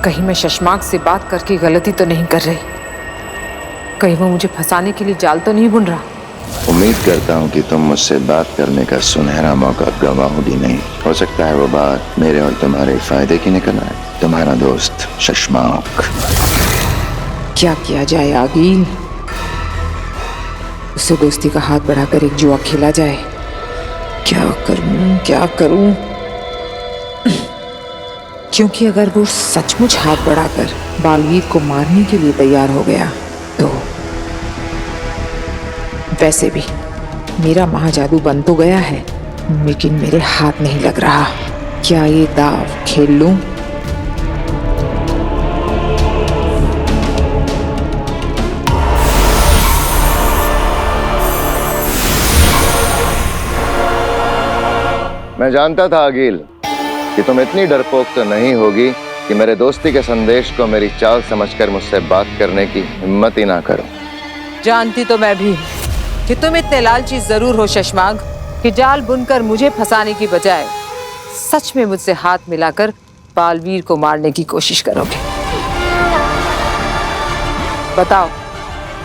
कहीं मैं शशमाक से बात करके गलती तो नहीं कर रही, कहीं वो मुझे फंसाने के लिए जाल तो नहीं बुन रहा। उम्मीद करता हूँ कि तुम मुझसे बात करने का सुनहरा मौका गंवाओगी नहीं। हो सकता है वो बात मेरे और तुम्हारे फायदे की निकल आए। तुम्हारा दोस्त शशमाक। क्या किया जाए आगील? उससे दोस्ती का हाथ बढ़ाकर एक जुआ खेला जाए। क्या करूं क्या करूं? क्योंकि अगर वो सचमुच हाथ बढ़ाकर बालवीर को मारने के लिए तैयार हो गया तो वैसे भी मेरा महाजादू बन तो गया है, लेकिन मेरे हाथ नहीं लग रहा। क्या ये दाव खेल लूं? मैं जानता था अगील कि तुम इतनी डरपोक तो नहीं होगी कि मेरे दोस्ती के संदेश को मेरी चाल समझकर मुझसे बात करने की हिम्मत ही ना करो। जानती तो मैं भी कि तुम इतने लालची जरूर हो शशमाक कि जाल बुनकर मुझे फंसाने की बजाय सच में मुझसे हाथ मिलाकर बालवीर को मारने की कोशिश करोगे। बताओ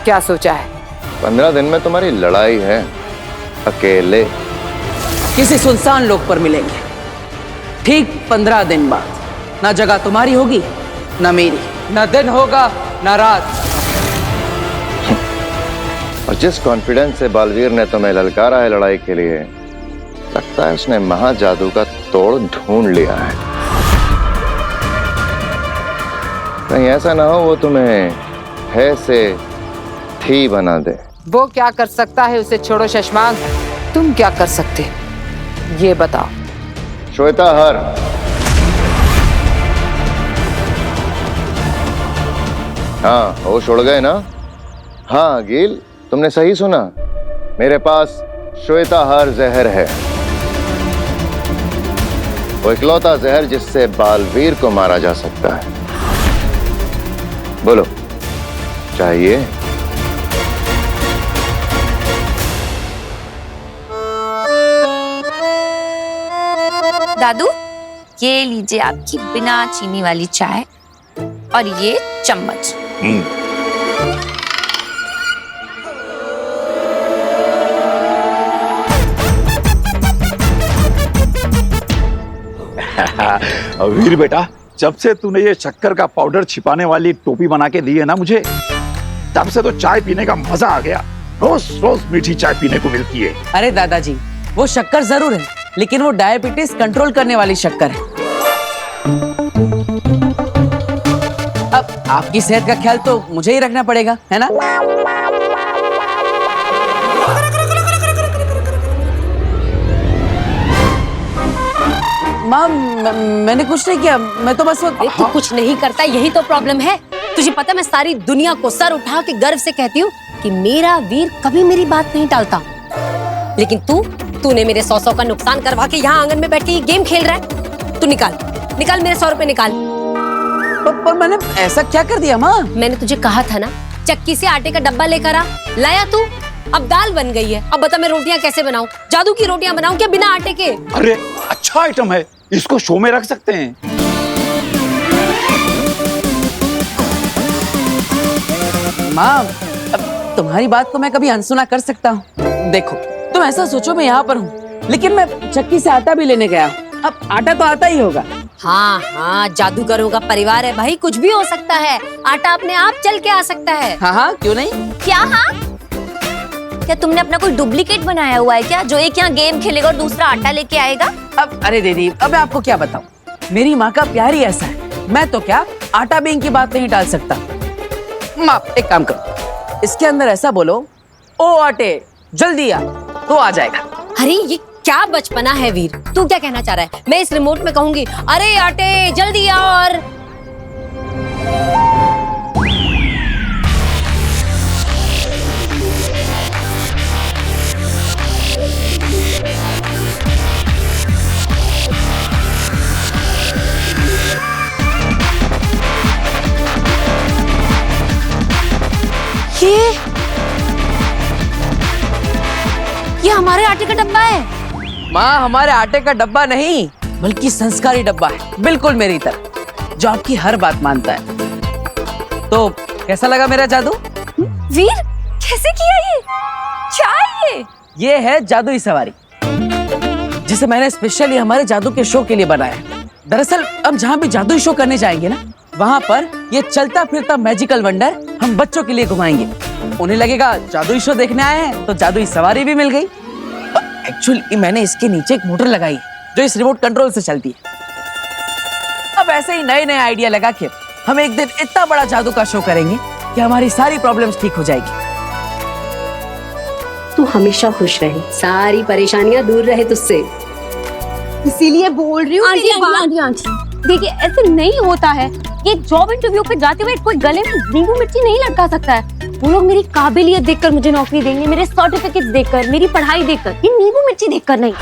क्या सोचा है? 15 दिन में तुम्हारी लड़ाई है, अकेले। किसी सुनसान लोक पर मिलेंगे, ठीक 15 दिन बाद। ना जगह तुम्हारी होगी ना मेरी, ना दिन होगा ना रात। और जिस कॉन्फिडेंस से बालवीर ने तुम्हें ललकारा है लड़ाई के लिए, लगता है उसने महाजादू का तोड़ ढूंढ लिया है। कहीं ऐसा ना हो वो तुम्हें है से थी बना दे। वो क्या कर सकता है उसे छोड़ो शशमाक, तुम क्या कर सकते ये बताओ। श्वेता हर, हाँ होश उड़ गए ना? हाँ अगील, तुमने सही सुना, मेरे पास श्वेता हर जहर है। वो इकलौता जहर जिससे बालवीर को मारा जा सकता है। बोलो चाहिए? दादू, ये लीजिए आपकी बिना चीनी वाली चाय और ये चम्मच। वीर बेटा, जब से तूने ये शक्कर का पाउडर छिपाने वाली टोपी बना के दी है ना मुझे, तब से तो चाय पीने का मजा आ गया। रोज रोज मीठी चाय पीने को मिलती है। अरे दादाजी, वो शक्कर जरूर है, लेकिन वो डायबिटीज कंट्रोल करने वाली शक्कर है। अब आपकी सेहत का ख्याल तो मुझे ही रखना पड़ेगा, है ना? माँ, मैंने कुछ नहीं किया, मैं तो बस तू कुछ नहीं करता, यही तो प्रॉब्लम है। तुझे पता, मैं सारी दुनिया को सर उठा के गर्व से कहती हूँ कि मेरा वीर कभी मेरी बात नहीं टालता, लेकिन तूने मेरे 100 का नुकसान करवा के यहाँ आंगन में बैठ के ये गेम खेल रहा है। तू निकाल मेरे 100 रुपए निकाल। पर मैंने ऐसा क्या कर दिया माँ? मैंने तुझे कहा था ना, चक्की से आटे का डब्बा लेकर आ, लाया तू। अब दाल बन गई है, अब बता मैं रोटियां कैसे बनाऊं? जादू की रोटियां बनाऊं क्या बिना आटे के? अरे अच्छा आइटम है, इसको शो में रख सकते हैं। माँ, अब तुम्हारी बात तो मैं कभी अनसुना कर सकता हूँ। देखो, तुम ऐसा सोचो मैं यहाँ पर हूँ, लेकिन मैं चक्की से आटा भी लेने गया हूँ। अब आटा तो आता ही होगा। हाँ, जादूगरों का परिवार है भाई, कुछ भी हो सकता है। आटा अपने आप चल के आ सकता है। हाँ, क्यों नहीं? क्या? हाँ, क्या तुमने अपना कोई डुप्लीकेट बनाया हुआ है क्या, जो एक यहाँ गेम खेलेगा और दूसरा आटा लेके आएगा? अब अरे दीदी, अब मैं आपको क्या बताऊँ, मेरी माँ का प्यार ही ऐसा है। मैं तो क्या आटा बेंग की बात नहीं टाल सकता। माँ, एक काम करो, इसके अंदर ऐसा बोलो, ओ आटे जल्दी आ, तो आ जाएगा। अरे ये क्या बचपना है वीर, तू क्या कहना चाह रहा है? मैं इस रिमोट में कहूंगी, अरे आटे जल्दी आ, और ये हमारे आटे का डब्बा है। माँ, हमारे आटे का डब्बा नहीं, बल्कि संस्कारी डब्बा है, बिल्कुल मेरी तरह। जो आपकी हर बात मानता है। तो कैसा लगा मेरा जादू? वीर कैसे किया ये? क्या है ये है जादुई सवारी, जिसे मैंने स्पेशली हमारे जादू के शो के लिए बनाया है। दरअसल हम जहाँ भी जादुई शो करने जाएंगे ना, वहाँ पर ये चलता फिरता मैजिकल वंडर हम बच्चों के लिए घुमाएंगे। उन्हें लगेगा जादुई शो देखने आए हैं, तो जादुई सवारी भी मिल गई। एक्चुअली मैंने इसके नीचे एक मोटर लगाई है जो इस रिमोट कंट्रोल से चलती है। अब ऐसे ही नए नए आइडिया लगा के हम एक दिन इतना बड़ा जादू का शो करेंगे कि हमारी सारी प्रॉब्लम्स ठीक हो जाएगी। तू हमेशा खुश रहे, सारी परेशानियां दूर रहे तुझसे। इसीलिए बोल रही हूँ। आंटी, देखिए ऐसे नहीं होता है। ये जॉब इंटरव्यू पे जाते हुए कोई गले में नींबू मिर्ची नहीं लटका सकता है। वो लोग मेरी काबिलियत देखकर मुझे नौकरी देंगे, मेरे सर्टिफिकेट्स देखकर, मेरी पढ़ाई देखकर, ये नींबू मिर्ची देखकर नहीं।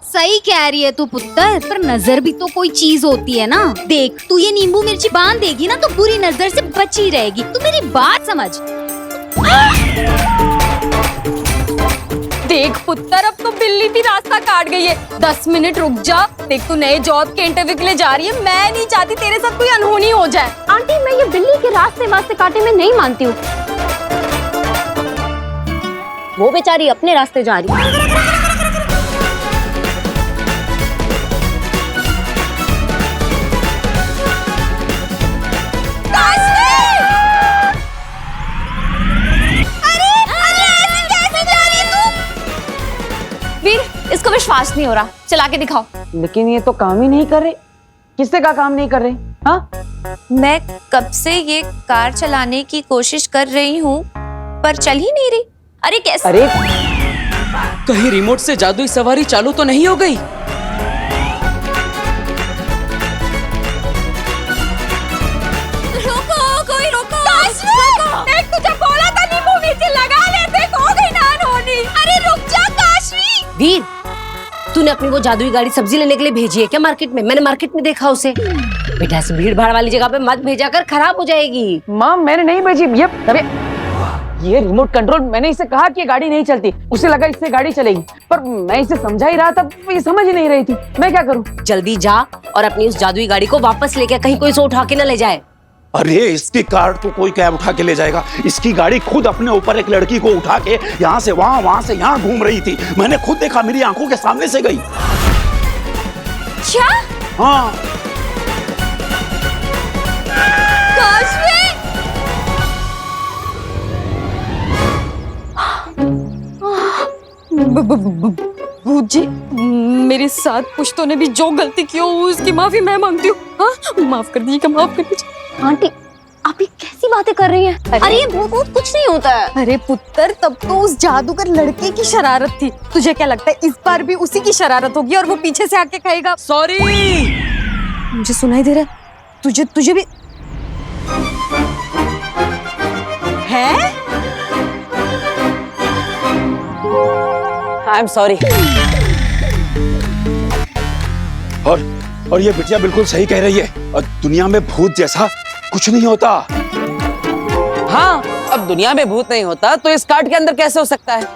सही कह रही है तू पुत्र, पर नजर भी तो कोई चीज होती है ना। देख तू ये नींबू मिर्ची बांध देगी ना तो बुरी नजर से बची रहेगी। तू मेरी बात समझ। देख पुत्र, अब तो बिल्ली भी रास्ता काट गई है। 10 मिनट रुक जा। देख तू नए जॉब के इंटरव्यू के लिए जा रही है। मैं नहीं चाहती तेरे साथ कोई अनहोनी हो जाए। आंटी, मैं ये बिल्ली के रास्ते काटे में नहीं मानती हूँ। वो बेचारी अपने रास्ते जा रही है। वीर, इसको विश्वास नहीं हो रहा, चला के दिखाओ। लेकिन ये तो काम ही नहीं कर रहे। किससे का काम नहीं कर रहे? हाँ, मैं कब से ये कार चलाने की कोशिश कर रही हूँ पर चल ही नहीं रही। अरे कैसे? अरे कहीं रिमोट से जादुई सवारी चालू तो नहीं हो गई? रोको, कोई रोको। देख तुझे बोला था नींबू मिर्ची लगा लेते, हो गई ना अनहोनी। अरे रुक जा काशवी। वीर, तूने अपनी वो जादुई गाड़ी सब्जी लेने के लिए भेजी है क्या मार्केट में? मैंने मार्केट में देखा उसे। बेटा ऐसे भीड़ भाड़ वाली जगह पे मत भेजा कर, खराब हो जाएगी। माँ मैंने नहीं भेजी। ये रिमोट कंट्रोल, मैंने इसे कहा कि ये गाड़ी नहीं चलती। उसे लगा इससे गाड़ी चलेगी, पर मैं इसे समझा ही रहा था, ये समझ ही नहीं रही थी। मैं क्या करूँ? जल्दी जा और अपनी उस जादुई गाड़ी को वापस लेके, कहीं कोई इसे उठा के न ले जाए। अरे इसकी कार तो कोई कैब उठा के ले जाएगा। इसकी गाड़ी खुद अपने ऊपर एक लड़की को उठा के यहाँ से वहाँ, वहाँ से यहाँ घूम रही थी। मैंने खुद देखा, मेरी आंखों के सामने से गई। क्या? हाँ। जी, मेरे साथ पुश्तों ने भी जो गलती की हो उसकी माफी मैं मांगती हूँ। हाँ, माफ कर दीजिए, माफ कर दीजिए। आंटी, आप ये कैसी बातें कर रही हैं? अरे ये भूत कुछ नहीं होता है। अरे पुत्र, तब तो उस जादूगर लड़के की शरारत थी। तुझे क्या लगता है इस बार भी उसी की शरारत होगी और वो पीछे से आके कहेगा सॉरी? मुझे सुनाई दे रहा है, तुझे भी है? I am sorry. और ये बिटिया बिल्कुल सही कह रही है। और दुनिया में भूत जैसा कुछ नहीं होता। हाँ, अब दुनिया में भूत नहीं होता तो इस कार्ड के अंदर कैसे हो सकता है?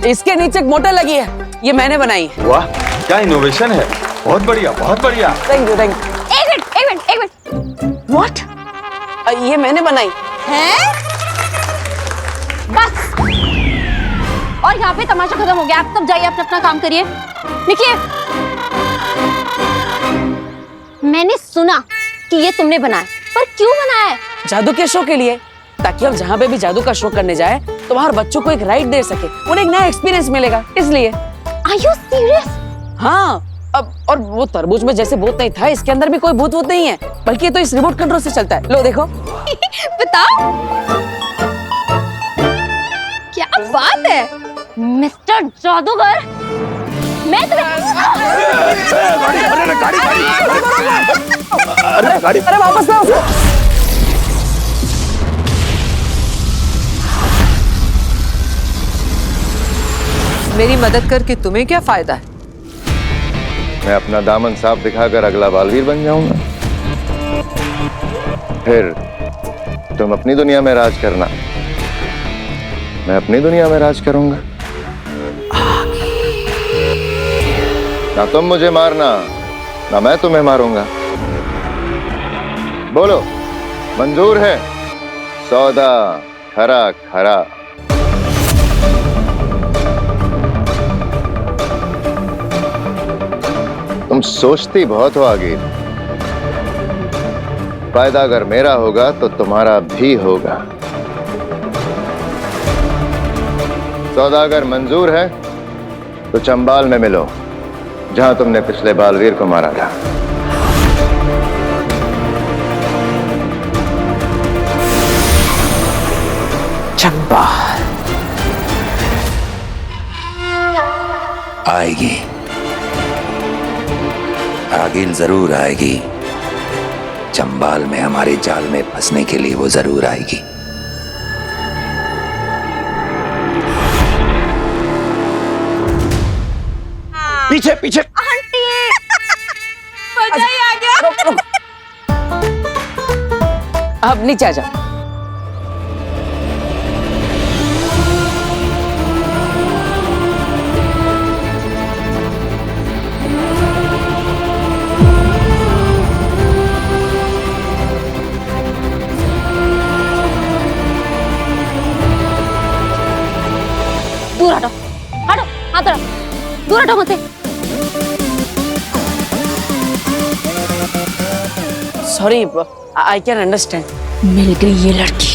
इसके नीचे एक मोटर लगी है, ये मैंने बनाई है। वाह, क्या इनोवेशन है। बहुत बढ़िया, बहुत बढ़िया। Thank you, thank you. एक मिनट। व्हाट? ये मैंने बनाई हैं? बस, और यहाँ पे तमाशा खत्म हो गया। आप सब जाइए, अपना काम करिए, निकलिए। मैंने सुना कि ये तुमने बनाया, पर क्यों बनाया है? जादू के शो के लिए, ताकि हम जहाँ पे भी जादू का शो करने जाए तो बाहर बच्चों को एक राइड दे सके, उन्हें एक नया एक्सपीरियंस मिलेगा, इसलिए। Are you serious? हाँ, अब और वो तरबूज में जैसे भूत नहीं था, इसके अंदर भी कोई भूत नहीं है, बल्कि ये तो इस रिमोट कंट्रोल से चलता है। लो देखो। बताओ, क्या बात है मिस्टर जादूगर, मैं गाड़ी अरे वापस लाओ। मेरी मदद करके तुम्हें क्या फायदा है? मैं अपना दामन साफ दिखाकर अगला बालवीर बन जाऊंगा। फिर तुम अपनी दुनिया में राज करना, मैं अपनी दुनिया में राज करूंगा। ना तुम मुझे मारना, ना मैं तुम्हें मारूंगा। बोलो, मंजूर है? सौदा खरा खरा। तुम सोचती बहुत हो आगे, फायदा अगर मेरा होगा तो तुम्हारा भी होगा। सौदा अगर मंजूर है तो चंबाल में मिलो, जहां तुमने पिछले बालवीर को मारा था। चंबाल आएगी, आगिल जरूर आएगी। चंबाल में हमारे जाल में फंसने के लिए वो जरूर आएगी। पीछे पीछे। आंटी मजा ही आ गया। अब नीचे आ जाओ। दूर हटो, हटो, हाथ हटो, दूर हटो मुझसे। Sorry, I can understand. मिल गई ये लड़की,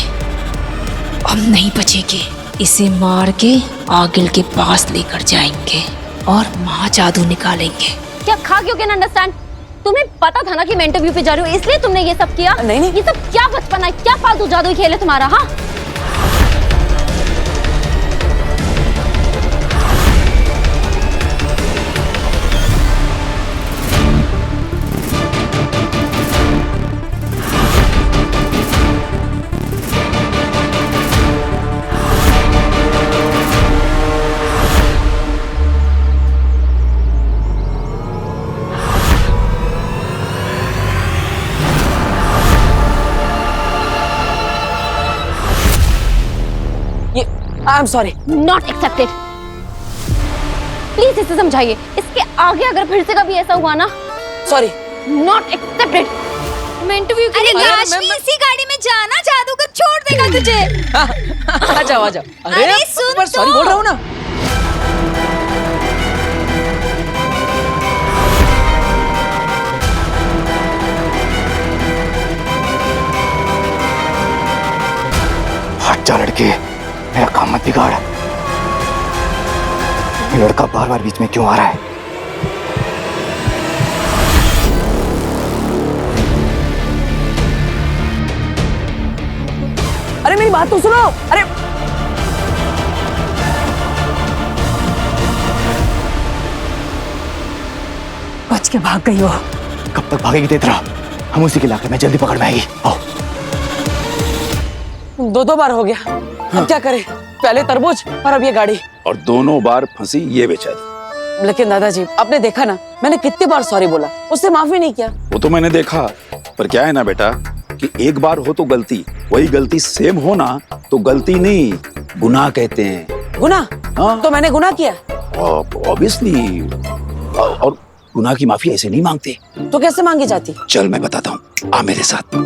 अब नहीं बचेगी। इसे मार के आगिल के पास लेकर जाएंगे और वहाँ जादू निकालेंगे। क्या खा क्यों कैन अंडरस्टैंड? तुम्हें पता था ना कि मैं इंटरव्यू पे जा रही हूँ, इसलिए तुमने ये सब किया? नहीं नहीं, ये सब क्या बचपन है, क्या फालतू जादू खेल है तुम्हारा? हाँ, I am sorry. Not accepted. Please इसे समझाइए, इसके आगे अगर फिर से कभी ऐसा हुआ ना, सॉरी। Not accepted. मैं इंटरव्यू के अरे लिए काशवी, इसी गाड़ी में जाना, जादूगर छोड़ देगा तुझे। आ जाओ आ जाओ। अरे सुन पर सॉरी तो। बोल रहा हूँ ना। हट जा लड़के, मेरा काम मत बिगाड़। ये लड़का बार बार बीच में क्यों आ रहा है? अरे मेरी बात तो सुनो। अरे बच के भाग गई हो। कब तक भागेगी तेतरा? हम उसी के इलाके में, जल्दी पकड़ में आएगी। आओ। दो बार हो गया, अब क्या करें? पहले तरबूज और अब ये गाड़ी। और दोनों बार फंसी ये बेचारी। लेकिन दादाजी, आपने देखा ना, मैंने कितनी बार सॉरी बोला, उससे माफी नहीं किया। वो तो मैंने देखा, पर क्या है ना बेटा कि एक बार हो तो गलती, वही गलती सेम हो ना तो गलती नहीं, गुनाह कहते हैं। गुनाह? हाँ। तो मैंने गुनाह किया? ऑब्वियसली। और गुनाह की माफी ऐसे नहीं मांगते। तो कैसे मांगी जाती? चल मैं बताता हूँ, आ मेरे साथ।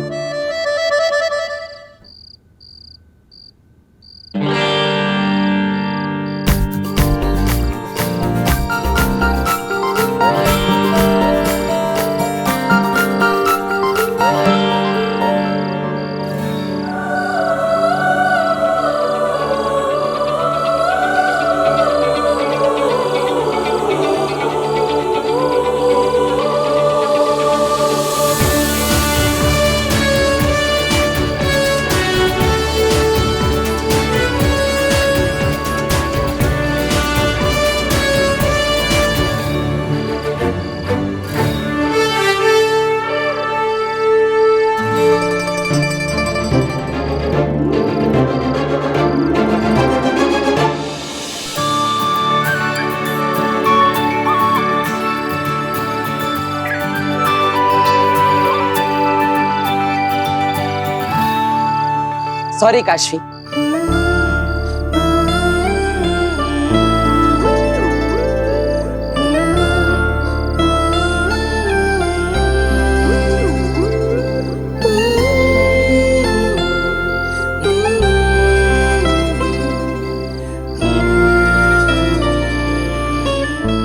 सॉरी काशवी।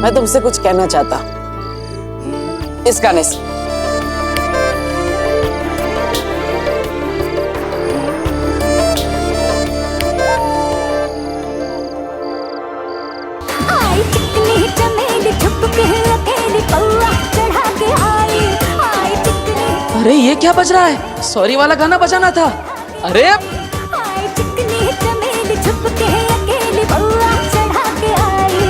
मैं तुमसे कुछ कहना चाहता इस गाने से। आई चिकनी चमेली छुपके अकेली पौआ चढ़ा के आई चिकनी। अरे ये क्या बज रहा है? सॉरी वाला गाना बजाना था। अरे आई चिकनी चमेली छुपके अकेली पौआ चढ़ा के आई।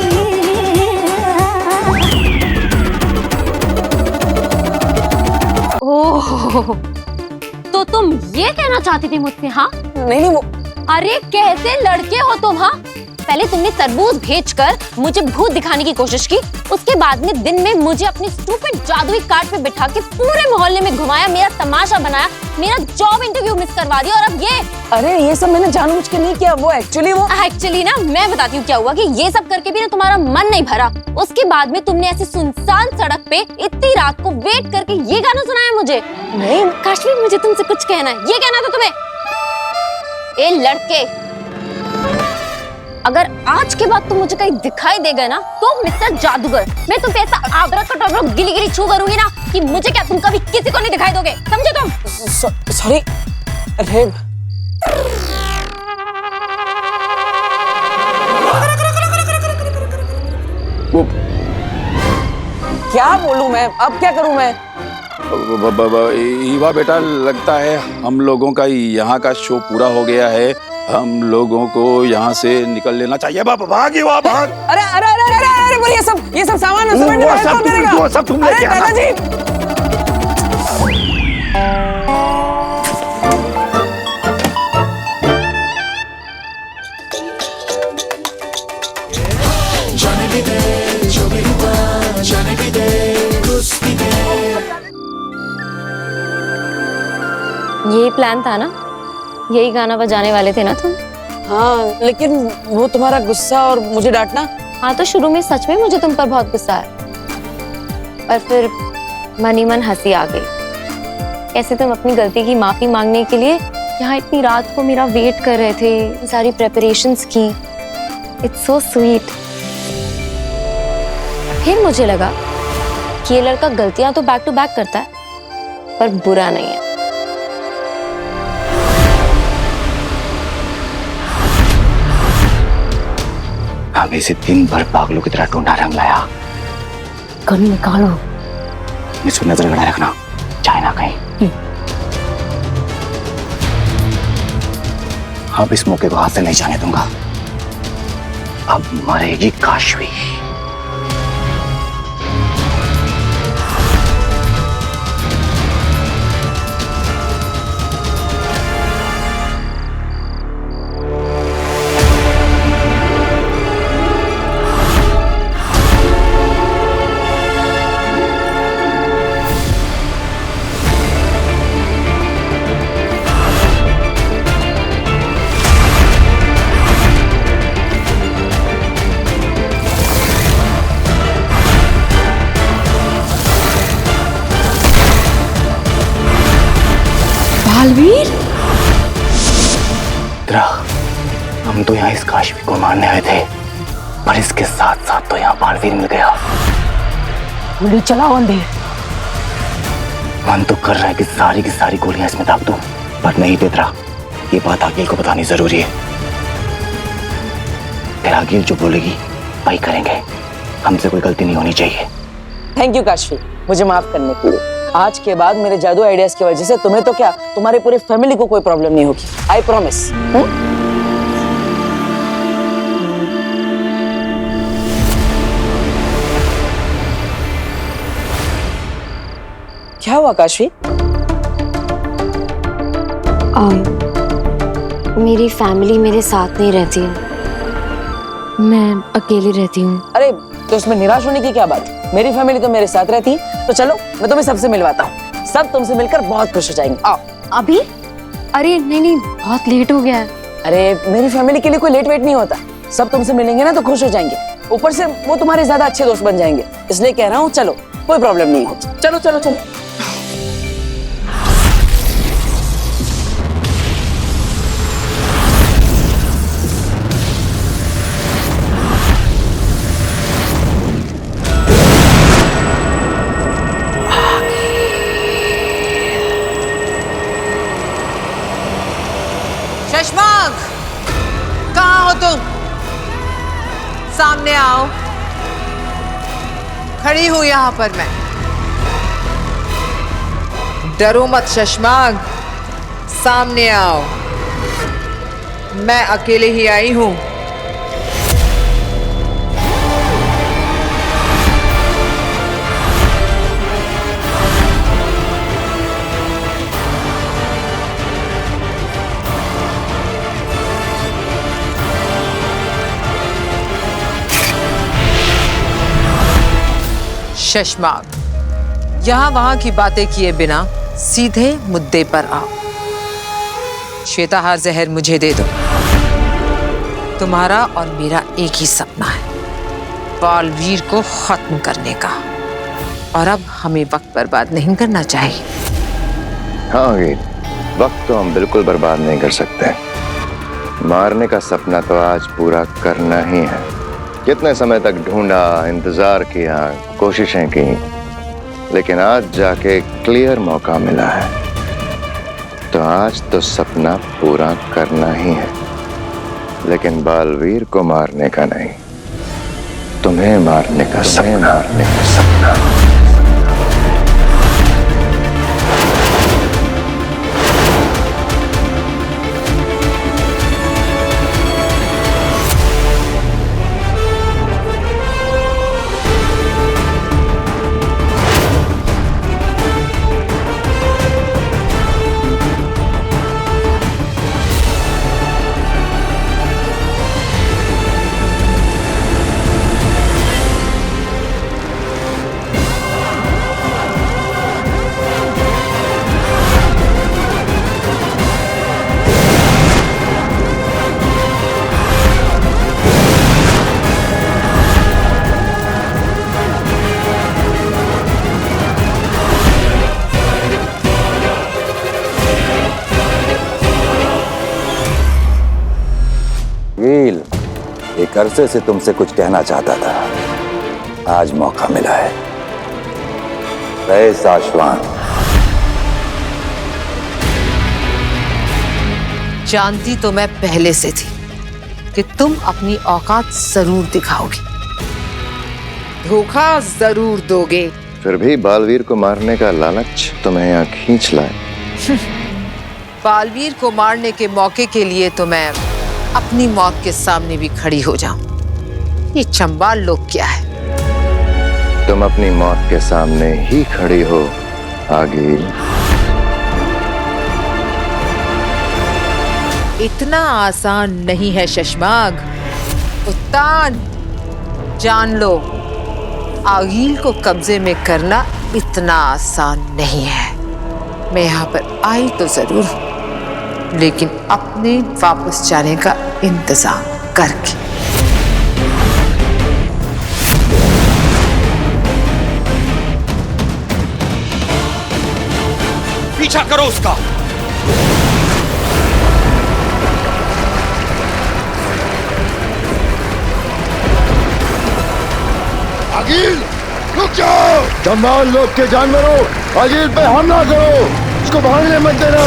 ओह, तो तुम ये कहना चाहती थी मुझसे? हाँ नहीं वो अरे कैसे लड़के हो तुम? हाँ पहले तुमने तरबूज भेजकर मुझे भूत दिखाने की कोशिश की, उसके बाद में दिन में मुझे अपनी स्टूपिड जादुई कार्ड पे बिठा के पूरे मोहल्ले में घुमाया, मेरा तमाशा बनाया, मेरा जॉब इंटरव्यू मिस करवा दिया, और अब ये। अरे ये सब मैंने जानबूझ के नहीं किया, वो एक्चुअली ना मैं बताती हूँ क्या हुआ कि ये सब करके भी ना तुम्हारा मन नहीं भरा। उसके बाद में तुमने ऐसी सुनसान सड़क पे इतनी रात को वेट करके ये गाना सुनाया मुझे। नहीं काशवी, मुझे तुमसे कुछ कहना है। ये कहना था तुम्हें? ए लड़के, अगर आज के बाद तुम मुझे कहीं दिखाई देगा ना तो मिस्टर जादूगर, मैं तुम पे ऐसा आबरा गिली गिली छू करूंगी ना कि मुझे क्या तुम कभी किसी को नहीं दिखाई दोगे, समझे तुम? सॉरी। अरे क्या बोलूं मैं? अब क्या करूं मैं? ईवा बेटा, लगता है हम लोगों का यहाँ का शो पूरा हो गया है। हम लोगों को यहाँ से निकल लेना चाहिए। भाग ईवा, भाग। अरे अरे अरे अरे अरे बोल, ये सब सामान वो सब तुम लेके आना। दादाजी यही प्लान था ना? यही गाना बजाने वाले थे ना तुम? हाँ, लेकिन वो तुम्हारा गुस्सा और मुझे डांटना। हाँ तो शुरू में सच में मुझे तुम पर बहुत गुस्सा आया, और फिर मन ही मन हंसी आ गई। कैसे तुम अपनी गलती की माफी मांगने के लिए यहाँ इतनी रात को मेरा वेट कर रहे थे, सारी प्रेपरेशंस की। It's so sweet. फिर मुझे लगा कि ये लड़का गलतियां तो बैक टू बैक करता है पर बुरा नहीं है। हम इसे दिन भर पागलों की तरह ढूंढा रंग लाया। गन निकालो। इसको नजर गड़ा रखना, चाहे ना कहीं। अब इस मौके को हाथ से नहीं जाने दूंगा। अब मरेगी काशवी। बालवीर, हम तो यहाँ इस काशवी को मारने आए थे, पर इसके साथ साथ तो यहाँ बालवीर मिल गया। गोली चलाओ अंधेर। मन तो कर रहा है कि सारी की सारी गोलियां इसमें दाग दूं, पर नहीं देता। ये बात आगिल को बतानी जरूरी है। फिर आगिल जो बोलेगी वही करेंगे। हमसे कोई गलती नहीं होनी चाहिए। थैंक यू काशवी, मुझे माफ करने के लिए। आज के बाद मेरे जादू आइडियाज की वजह से तुम्हें तो क्या, तुम्हारे पूरे फैमिली को कोई प्रॉब्लम नहीं होगी। I promise. क्या हुआ काशवी? मेरी फैमिली मेरे साथ नहीं रहती है, मैं अकेली रहती हूँ। अरे तो इसमें निराश होने की क्या बात? मेरी फैमिली तो मेरे साथ रहती है। तो चलो मैं तुम्हें सबसे मिलवाता हूँ, सब तुमसे मिलकर बहुत खुश हो जाएंगे। आओ। अभी अरे नहीं नहीं, बहुत लेट हो गया है। अरे मेरी फैमिली के लिए कोई लेट वेट नहीं होता, सब तुमसे मिलेंगे ना तो खुश हो जाएंगे, ऊपर से वो तुम्हारे ज्यादा अच्छे दोस्त बन जाएंगे, इसलिए कह रहा हूँ चलो, कोई प्रॉब्लम नहीं है। चलो चलो चलो। शशमाग, कहाँ हो तुम? सामने आओ। खड़ी हूं यहां पर मैं। डरो मत शशमाग, सामने आओ। मैं अकेले ही आई हूं। शशमाग, यहां वहां की बातें किए बिना सीधे मुद्दे पर आओ। श्वेताहार जहर मुझे दे दो। तुम्हारा और मेरा एक ही सपना है, बालवीर को खत्म करने का, और अब हमें वक्त बर्बाद नहीं करना चाहिए। हाँ वीर, वक्त तो हम बिल्कुल बर्बाद नहीं कर सकते। मारने का सपना तो आज पूरा करना ही है। कितने समय तक ढूंढा, इंतजार किया, कोशिशें की, लेकिन आज जाके क्लियर मौका मिला है, तो आज तो सपना पूरा करना ही है, लेकिन बालवीर को मारने का नहीं, तुम्हें मारने का सपना। एक अरसे से तुमसे कुछ कहना चाहता था, आज मौका मिला है। रईस आशवान, जानती तो मैं पहले से थी कि तुम अपनी औकात जरूर दिखाओगे, धोखा जरूर दोगे। फिर भी बालवीर को मारने का लालच तुम्हें यहाँ खींच लाए। बालवीर को मारने के मौके के लिए तो मैं अपनी मौत के सामने भी खड़ी हो जाऊं। ये चंबाल लोग क्या है? तुम अपनी मौत के सामने ही खड़ी हो आगिल। इतना आसान नहीं है शशमाग। उत्तान, जान लो, आगिल को कब्जे में करना इतना आसान नहीं है। मैं यहाँ पर आई तो जरूर हूं, लेकिन अपने वापस जाने का इंतजाम करके। पीछा करो उसका। आगिल, रुक जाओ। जमाल लोग के जानवरों, आगिल पे हमला करो, उसको भागने मत देना।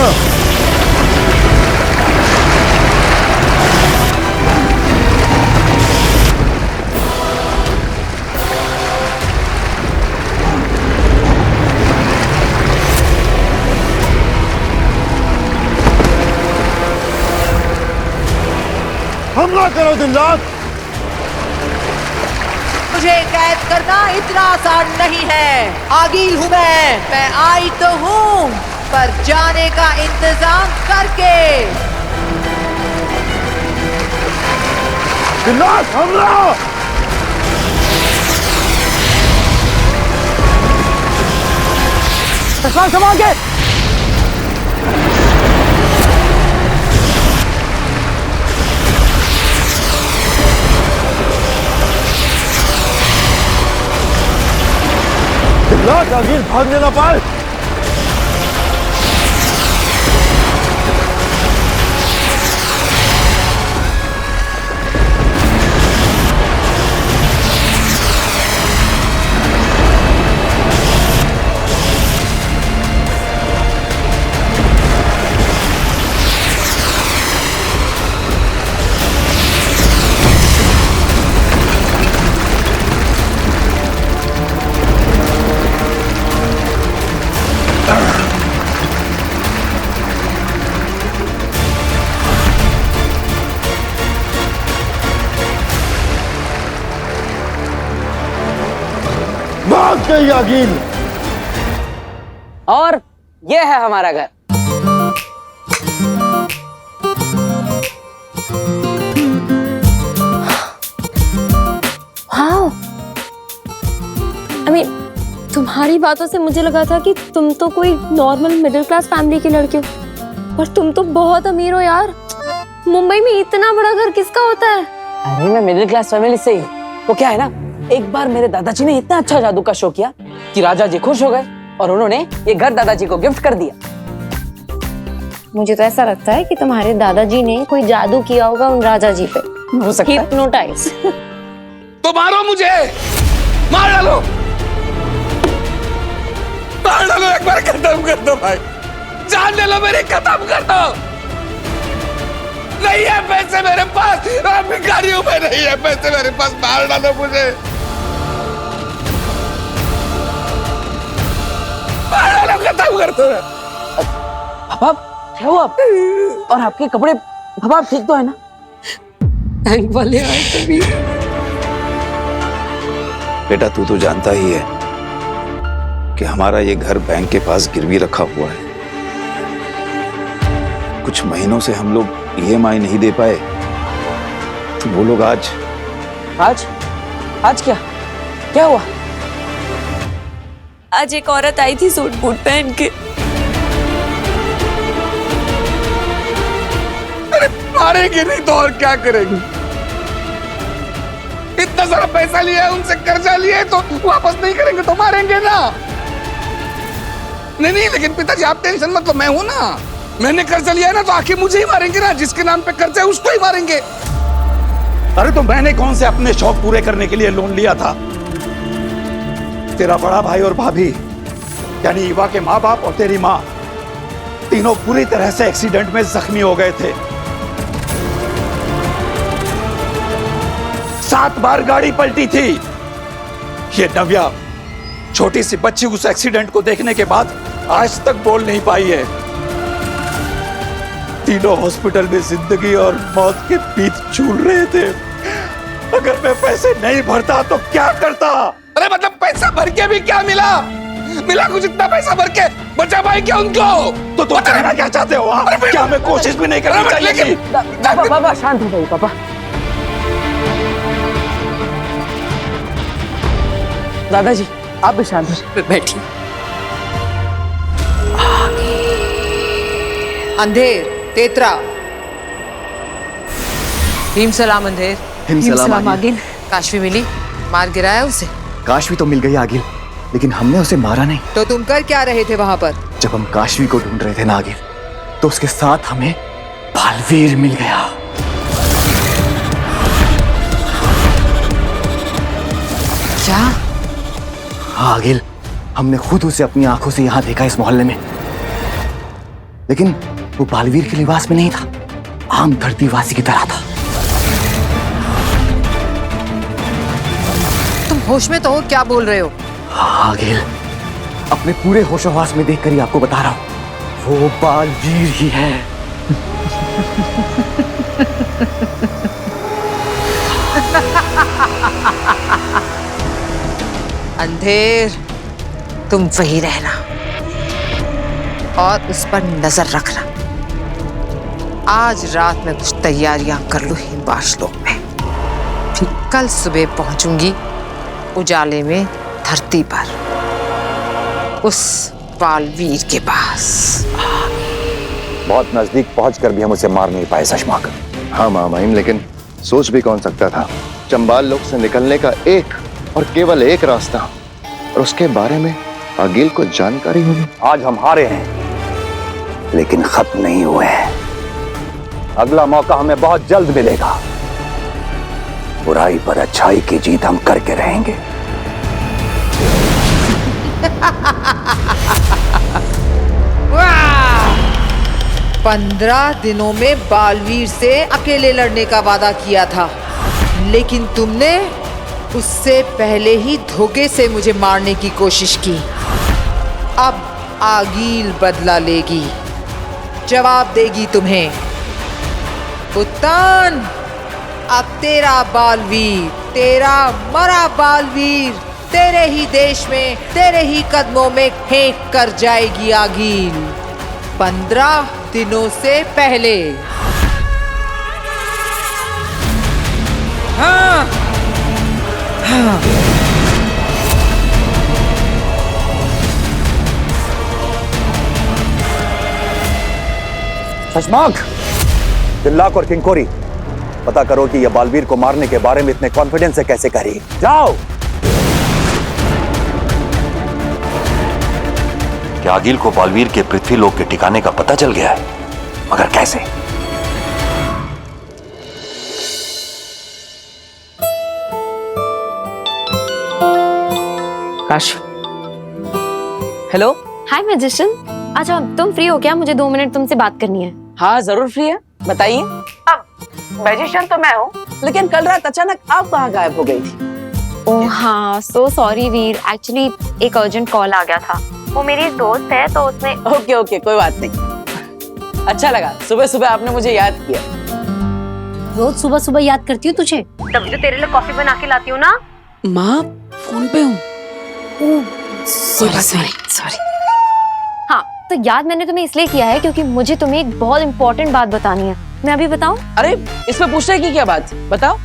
हमला करो दिन रात। मुझे कैद करना इतना आसान नहीं है। आगिल हूं मैं आई तो हूं, पर जाने का इंतजाम करके। दिन रात हमला। संभाल के। भाग आगे, भागने ना पाए। भाग गई आगिल। और ये है हमारा घर। हाँ, तुम्हारी बातों से मुझे लगा था कि तुम तो कोई नॉर्मल मिडिल क्लास फैमिली की लड़की हो, और तुम तो बहुत अमीर हो यार। मुंबई में इतना बड़ा घर किसका होता है? अरे मैं मिडिल क्लास फैमिली से ही हूँ। वो क्या है ना, एक बार मेरे दादाजी ने इतना अच्छा जादू का शो किया कि राजा जी खुश हो गए और उन्होंने ये घर दादाजी को गिफ्ट कर दिया। मुझे तो ऐसा लगता है कि तुम्हारे दादाजी ने कोई जादू किया होगा उन राजा जी पे। हो सकता है। हिप्नोटाइज। तो मारो मुझे, मार डालो, मार डालो, एक बार खत्म कर दो भाई, जान ले लो मेरी, खत्म कर दो। नहीं है पैसे मेरे पास, भिखारी हूं मैं, नहीं है पैसे मेरे पास, मार डालो मुझे, मार डालो, खत्म कर दो। पापा क्या हुआ? और आपके कपड़े, पापा आप ठीक तो है ना? बैंक वाले आए तभी। बेटा तू तो जानता ही है कि हमारा ये घर बैंक के पास गिरवी रखा हुआ है। कुछ महीनों से हम लोग EMI नहीं दे पाए, तो वो लोग आज क्या क्या हुआ? आज एक औरत आई थी सूट बूट पहन के। अरे मारेंगे नहीं तो और क्या करेंगे? इतना सारा पैसा लिया है उनसे, कर्जा लिया है, तो वापस नहीं करेंगे तो मारेंगे ना। नहीं, लेकिन पिताजी आप टेंशन मत लो, मैं हूं ना, मैंने कर्जा लिया है ना, तो आखिर मुझे ही मारेंगे ना, जिसके नाम पे कर्जा है उसको ही मारेंगे। अरे तो मैंने कौन से अपने शौक पूरे करने के लिए लोन लिया था? तेरा बड़ा भाई और भाभी यानी ईवा के माँ बाप और तेरी माँ, तीनों पूरी तरह से एक्सीडेंट में जख्मी हो गए थे। 7 बार गाड़ी पलटी थी। ये नव्या छोटी सी बच्ची उस एक्सीडेंट को देखने के बाद आज तक बोल नहीं पाई है। तीनों हॉस्पिटल में जिंदगी और मौत के बीच झूल रहे थे। अगर मैं पैसे नहीं भरता तो क्या करता? अरे मतलब पैसा भर के भी क्या मिला कुछ? इतना पैसा भर के बचा पाए क्या उनको? तो तुम कहना क्या चाहते हो? क्या मैं कोशिश भी नहीं करनी चाहिए? पापा शांत हो जाइए पापा। दादाजी आप भी शांत हो, बैठिए। अंधेर, तेतरा, भीम सलाम अंधेर। हिमसलाम आगिल। काशवी मिली? मार गिराया उसे? काशवी तो मिल गई आगिल, लेकिन हमने उसे मारा नहीं। तो तुम कर क्या रहे थे वहां पर? जब हम काशवी को ढूंढ रहे थे ना आगिल, तो उसके साथ हमें बालवीर मिल गया। क्या? हाँ आगिल, हमने खुद उसे अपनी आंखों से यहाँ देखा इस मोहल्ले में, लेकिन वो बालवीर के लिबास में नहीं था, आम धरतीवासी की तरह था। तुम होश में तो हो? क्या बोल रहे हो? हाँ आगिल, अपने पूरे होशोहवास में देखकर ही आपको बता रहा हूँ, वो बालवीर ही है। अंधेर, तुम वही रहना और उस पर नजर रखना। आज रात में कुछ तैयारियां कर लूं हिमवाशलोक में, फिर कल सुबह पहुंचूंगी उजाले में धरती पर, उस बालवीर के पास। बहुत नजदीक पहुंचकर भी हम उसे मार नहीं पाए शशमाक। हाँ मामाइन, लेकिन सोच भी कौन सकता था, चंबाल लोक से निकलने का एक और केवल एक रास्ता, और उसके बारे में आगिल को जानकारी होगी। आज हम हारे हैं, लेकिन खत्म नहीं हुए हैं। अगला मौका हमें बहुत जल्द मिलेगा। बुराई पर अच्छाई की जीत हम करके रहेंगे। वाह! 15 दिनों में बालवीर से अकेले लड़ने का वादा किया था, लेकिन तुमने उससे पहले ही धोखे से मुझे मारने की कोशिश की। अब आगील बदला लेगी, जवाब देगी तुम्हें। उत्तान, अब तेरा बालवीर, तेरा मरा बालवीर तेरे ही देश में, तेरे ही कदमों में फेंक कर जाएगी आगील 15 दिनों से पहले। हाँ, हाँ। शशमाक, तिल्लाक और किंकोरी, पता करो कि यह बालवीर को मारने के बारे में इतने कॉन्फिडेंस से कैसे करी। जाओ। क्या आगिल को बालवीर के पृथ्वी लोक के ठिकाने का पता चल गया है? मगर कैसे? काश। हेलो। हाय मैजिशियन, अच्छा तुम फ्री हो क्या? मुझे 2 मिनट तुमसे बात करनी है। हाँ जरूर फ्री है, बताइए। अब मैजिशियन तो मैं हूँ, लेकिन कल रात अचानक आप कहाँ गायब हो गई थी? ओह हाँ, सो सॉरी वीर, एक्चुअली एक अर्जेंट कॉल आ गया था। वो मेरी दोस्त है तो उसने। ओके ओके, कोई बात नहीं। अच्छा लगा सुबह सुबह आपने मुझे याद किया। रोज सुबह सुबह याद करती हूँ तुझे, तब जो तेरे लिए कॉफी बना के लाती हूँ ना। माँ फोन पे हूँ। Sorry sorry. हाँ, तो याद मैंने तुम्हें इसलिए किया है क्योंकि मुझे तुम्हें एक बहुत इम्पोर्टेंट बात बतानी है। मैं अभी बताऊँ? अरे इसमें पूछने की क्या बात, बताओ।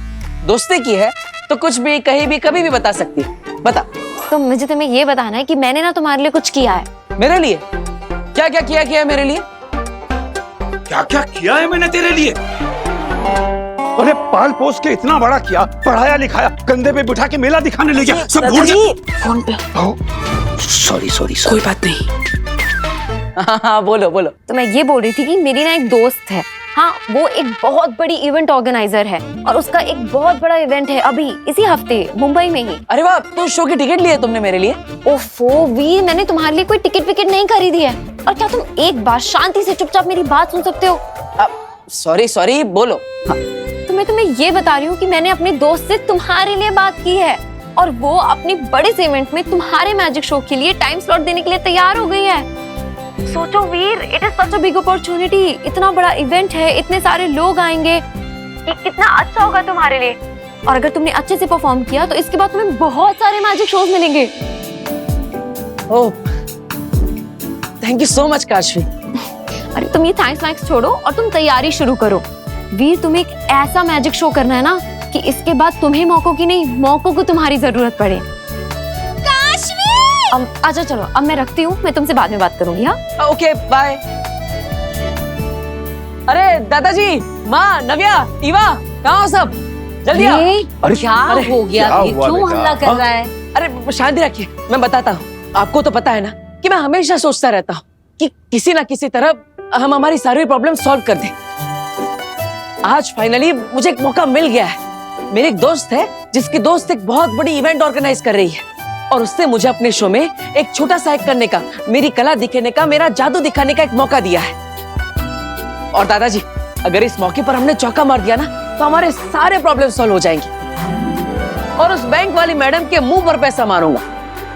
दोस्ती की है तो कुछ भी कहीं भी कभी भी बता सकती है, बता। तो मुझे तुम्हें ये बताना है कि मैंने ना तुम्हारे लिए कुछ किया है। मेरे लिए? क्या क्या किया है मेरे लिए? क्या क्या किया है मैंने तेरे लिए? अरे पाल पोस के इतना बड़ा किया, पढ़ाया लिखाया, कंधे पे बिठा के मेला दिखाने ले गया, सब भूल गया। फोन पे। सॉरी सॉरी कोई बात नहीं। हाँ बोलो बोलो। तो मैं ये बोल रही थी कि मेरी ना एक दोस्त है, हाँ वो एक बहुत बड़ी इवेंट ऑर्गेनाइजर है और उसका एक बहुत बड़ा इवेंट है अभी इसी हफ्ते मुंबई में ही। अरे वाह, तो शो की टिकट ली है तुमने मेरे लिए? ओफो वीर, मैंने तुम्हारे लिए कोई टिकट विकेट नहीं खरीदी है। और क्या तुम एक बार शांति से चुपचाप मेरी बात सुन सकते हो? सॉरी सॉरी, बोलो। हाँ। तो मैं तुम्हें ये बता रही हूँ कि मैंने अपने दोस्त से तुम्हारे लिए बात की है और वो अपनी बड़े से इवेंट में तुम्हारे मैजिक शो के लिए टाइम स्लॉट देने के लिए तैयार हो गई है। सोचो Veer, it is such a big opportunity. इतना बड़ा इवेंट है, इतने सारे लोग आएंगे, ये कितना अच्छा होगा तुम्हारे लिए। और अगर तुमने अच्छे से परफॉर्म किया तो इसके बाद तुम्हें बहुत सारे मैजिक शोज मिलेंगे। Oh, thank you so much Kashvi. अरे तुम ये थैंक्स छोड़ो और तुम तैयारी शुरू करो। वीर, तुम्हें एक ऐसा मैजिक शो करना है ना कि इसके बाद तुम्हें मौकों की नहीं, मौकों को तुम्हारी जरूरत पड़े। अच्छा चलो, अब मैं रखती हूँ, मैं तुमसे बाद में बात करूंगी। हाँ ओके बाय। अरे दादाजी, माँ, नव्या, ईवा, कहाँ हो सब? जल्दी आओ। अरे क्या हो गया? क्यों हमला कर रहा है? अरे शांति रखिए, मैं बताता हूँ। आपको तो पता है ना कि मैं हमेशा सोचता रहता हूँ कि किसी ना किसी तरह हम हमारी सारी प्रॉब्लम सॉल्व कर दें। आज फाइनली मुझे एक मौका मिल गया है। मेरी एक दोस्त है जिसकी दोस्त एक बहुत बड़ी इवेंट ऑर्गेनाइज कर रही है और उससे मुझे अपने शो में एक छोटा सा एक्ट करने का, मेरी कला दिखाने का, मेरा जादू दिखाने का एक मौका दिया है। और दादाजी, अगर इस मौके पर हमने चौका मार दिया ना तो हमारे सारे प्रॉब्लम सॉल्व हो जाएंगे। और उस बैंक वाली मैडम के मुंह पर पैसा मारूंगा।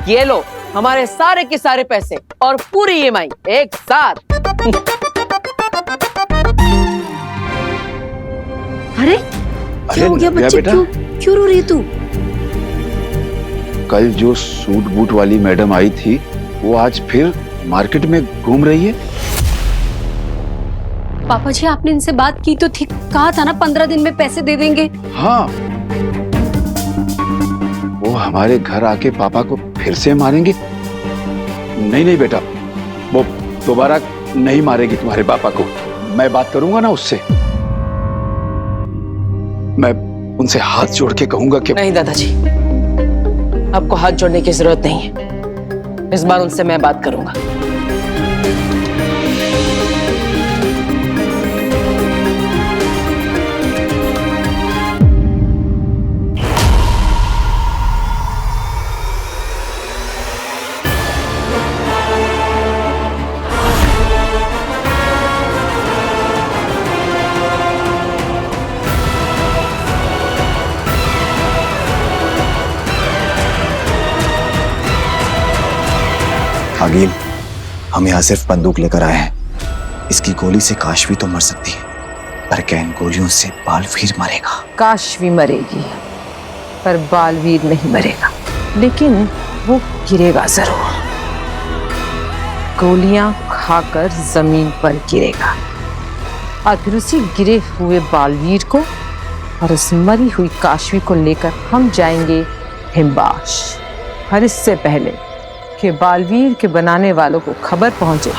ये लो हमारे सारे के सारे पैसे और पूरी EMI एक साथ। अरे क्या हो गया बच्चे? क्यों रो रही है तू? कल जो सूट बूट वाली मैडम आई थी वो आज फिर मार्केट में घूम रही है। पापा जी, आपने इनसे बात की तो थी, कहा था ना 15 दिन में पैसे दे देंगे। हाँ, वो हमारे घर आके पापा को फिर से मारेंगे। नहीं नहीं बेटा, वो दोबारा नहीं मारेगी तुम्हारे पापा को। मैं बात करूंगा ना उससे, मैं उनसे हाथ जोड़ के कहूंगा कि नहीं दादाजी, आपको हाथ जोड़ने की जरूरत नहीं है। इस बार उनसे मैं बात करूंगा। आगिल, हम यहाँ सिर्फ बंदूक लेकर आए हैं। इसकी गोली से काशवी तो मर सकती है, पर क्या इन गोलियों से बालवीर मरेगा? काशवी मरेगी, पर बालवीर नहीं मरेगा, लेकिन वो गिरेगा जरूर। गोलियां खाकर जमीन पर गिरेगा और फिर उसी गिरे हुए बालवीर को और उस मरी हुई काशवी को लेकर हम जाएंगे हिमबाश। और इससे पहले कि बालवीर के बनाने वालों को खबर पहुंचे,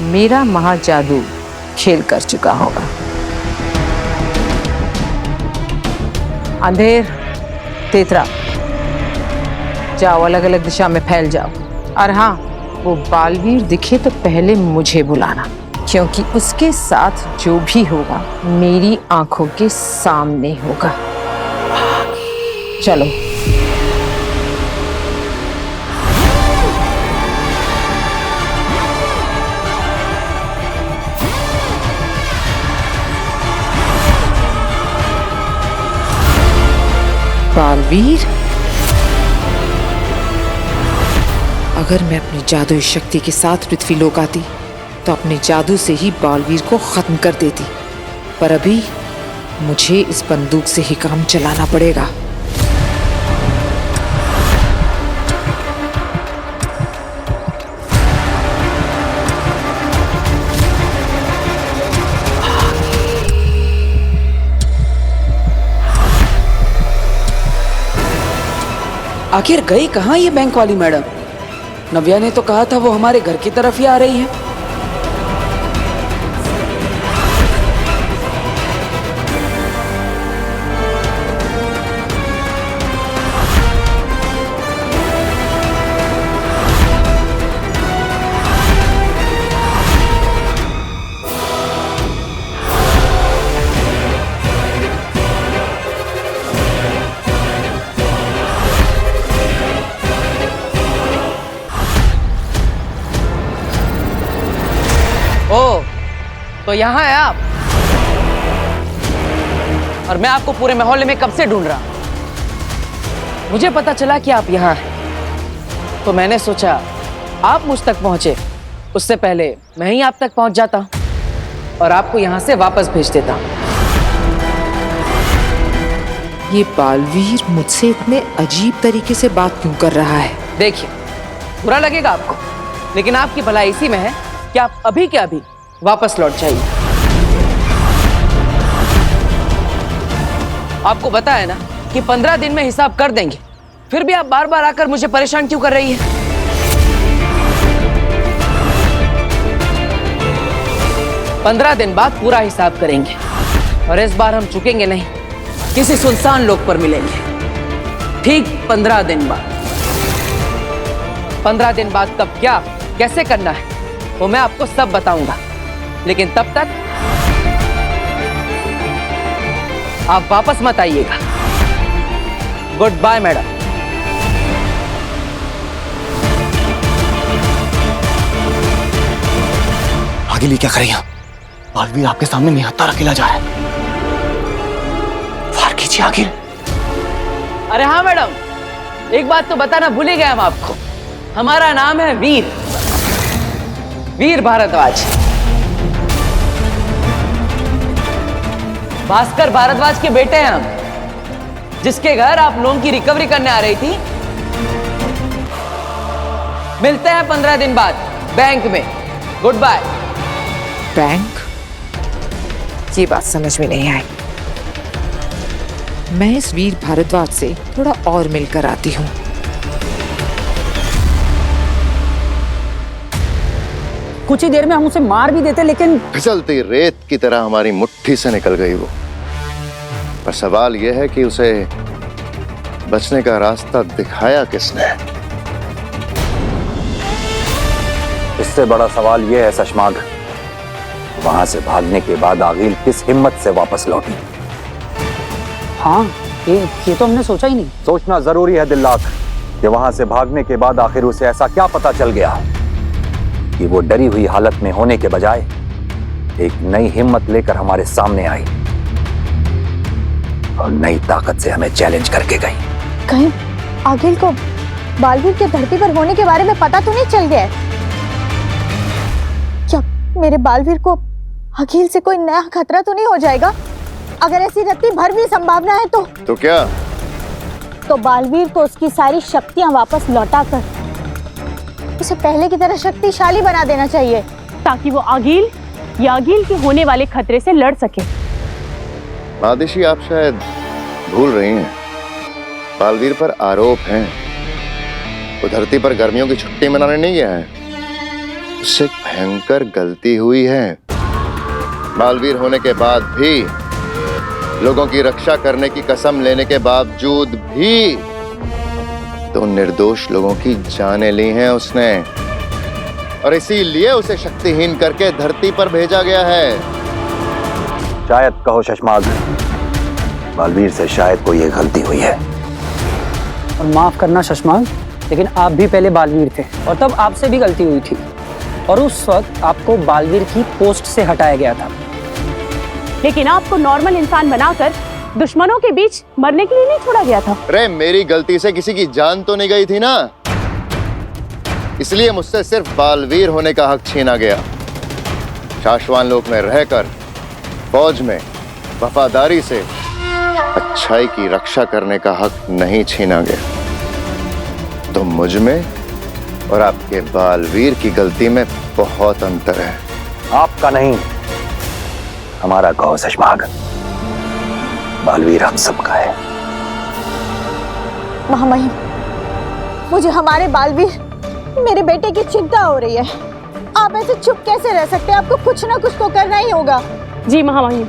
मेरा महाजादू खेल कर चुका होगा। अंधेर, तेतरा, जाओ अलग अलग दिशा में फैल जाओ। और हाँ, वो बालवीर दिखे तो पहले मुझे बुलाना, क्योंकि उसके साथ जो भी होगा मेरी आंखों के सामने होगा। चलो। बालवीर, अगर मैं अपनी जादुई शक्ति के साथ पृथ्वीलोक आती तो अपने जादू से ही बालवीर को खत्म कर देती, पर अभी मुझे इस बंदूक से ही काम चलाना पड़ेगा। आखिर गई कहाँ ये बैंक वाली मैडम? नव्या ने तो कहा था वो हमारे घर की तरफ ही आ रही है। तो यहाँ है आप, और मैं आपको पूरे मोहल्ले में कब से ढूंढ रहा हूं। मुझे पता चला कि आप यहाँ हैं, तो मैंने सोचा आप मुझ तक पहुंचे उससे पहले मैं ही आप तक पहुंच जाता और आपको यहाँ से वापस भेज देता। ये बालवीर मुझसे इतने अजीब तरीके से बात क्यों कर रहा है? देखिए, बुरा लगेगा आपको, लेकिन आपकी भलाई इसी में है कि आप अभी के अभी वापस लौट जाइए। आपको बताया ना कि 15 दिन में हिसाब कर देंगे, फिर भी आप बार बार आकर मुझे परेशान क्यों कर रही है? पंद्रह दिन बाद पूरा हिसाब करेंगे और इस बार हम चुकेंगे नहीं, किसी सुनसान लोक पर मिलेंगे। ठीक 15 दिन बाद। 15 दिन बाद कब क्या कैसे करना है वो मैं आपको सब बताऊंगा, लेकिन तब तक आप वापस मत आइएगा। Goodbye madam. आगे लिए क्या करें? बालवीर आपके सामने निहत्था अकेला जा रहा है। वार कीजिए आगे। अरे हाँ मैडम, एक बात तो बताना भूल ही गए हम आपको। हमारा नाम है वीर, वीर भारद्वाज। भास्कर भारद्वाज के बेटे हैं हम, जिसके घर आप लोन की रिकवरी करने आ रही थी। मिलते हैं 15 दिन बाद बैंक में। Goodbye. बैंक? ये बात समझ में नहीं आई। मैं इस वीर भारद्वाज से थोड़ा और मिलकर आती हूँ। कुछ ही देर में हम उसे मार भी देते, लेकिन फिसलती रेत की तरह हमारी मुट्ठी से निकल गई वो। पर सवाल यह है कि उसे बचने का रास्ता दिखाया किसने? इससे बड़ा सवाल यह है शशमाग, वहां से भागने के बाद आगिल किस हिम्मत से वापस लौटी? हाँ, ये तो हमने सोचा ही नहीं। सोचना जरूरी है दिल्लाक कि वहां से भागने के बाद आखिर उसे ऐसा क्या पता चल गया कि वो डरी हुई हालत में होने के बजाय एक नई हिम्मत लेकर हमारे सामने आई और नई ताकत से हमें चैलेंज करके गई। कहीं आगिल को बालवीर के धरती पर होने के बारे में पता तो नहीं चल गया है? क्या मेरे बालवीर को आगिल से कोई नया खतरा तो नहीं हो जाएगा? अगर ऐसी रत्ती भर भी संभावना है तो क्या? तो बालवीर को उसकी सारी शक्तियां वापस लौटाकर उसे पहले की तरह शक्तिशाली बना देना चाहिए, ताकि वो आगिल या आगिल के होने वाले खतरे से लड़ सके। मादिशी, आप शायद भूल रही हैं, बालवीर पर आरोप हैं। वो धरती पर गर्मियों की छुट्टी मनाने नहीं गया है, उससे भयंकर गलती हुई है। बालवीर होने के बाद भी, लोगों की रक्षा करने की कसम लेने के बावजूद भी तो निर्दोष लोगों की जानें ली हैं उसने, और इसीलिए उसे शक्तिहीन करके धरती पर भेजा गया है। शायद कहो शशमाग, बालवीर से शायद कोई एक गलती हुई है। और माफ करना शशमाग, लेकिन आप भी पहले बालवीर थे और तब आपसे भी गलती हुई थी, और उस वक्त आपको बालवीर की पोस्ट से हटाया गया था। लेकिन आपको नॉर्मल इंसान बनाकर दुश्मनों के बीच मरने के लिए नहीं छोड़ा गया था। अरे मेरी गलती से किसी की जान तो नहीं गई थी ना, इसलिए मुझसे सिर्फ बालवीर होने का हक छीना गया। शाश्वान लोक में रहकर फौज में वफादारी से अच्छाई की रक्षा करने का हक नहीं छीना गया। तो मुझ में और आपके बालवीर की गलती में बहुत अंतर है। आपका नहीं, हमारा कहो शशमाग। बालवीर हम सबका है। महामहिम, मुझे हमारे बालवीर, मेरे बेटे की चिंता हो रही है। आप ऐसे चुप कैसे रह सकते हैं? आपको कुछ ना कुछ तो करना ही होगा। जी महामहिम,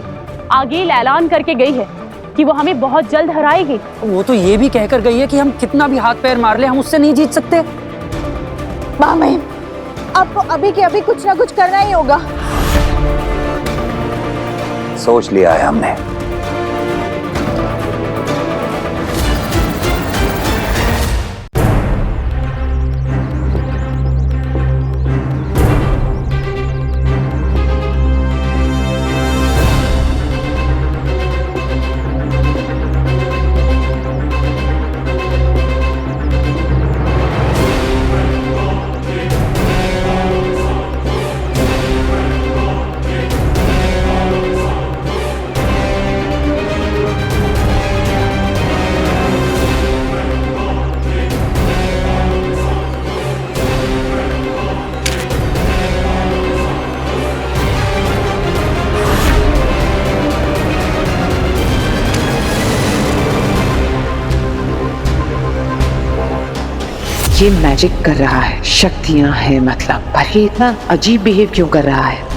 आगिल ऐलान करके गई है कि वो हमें बहुत जल्द हराएगी। वो तो ये भी कहकर गई है कि हम कितना भी हाथ पैर मार ले, हम उससे नहीं जीत सकते। महामहिम, आपको अभी के अभी कुछ ना कुछ करना ही होगा। सोच लिया है हमने। ये मैजिक कर रहा है, शक्तियां हैं मतलब, पर ये इतना अजीब बिहेव क्यों कर रहा है?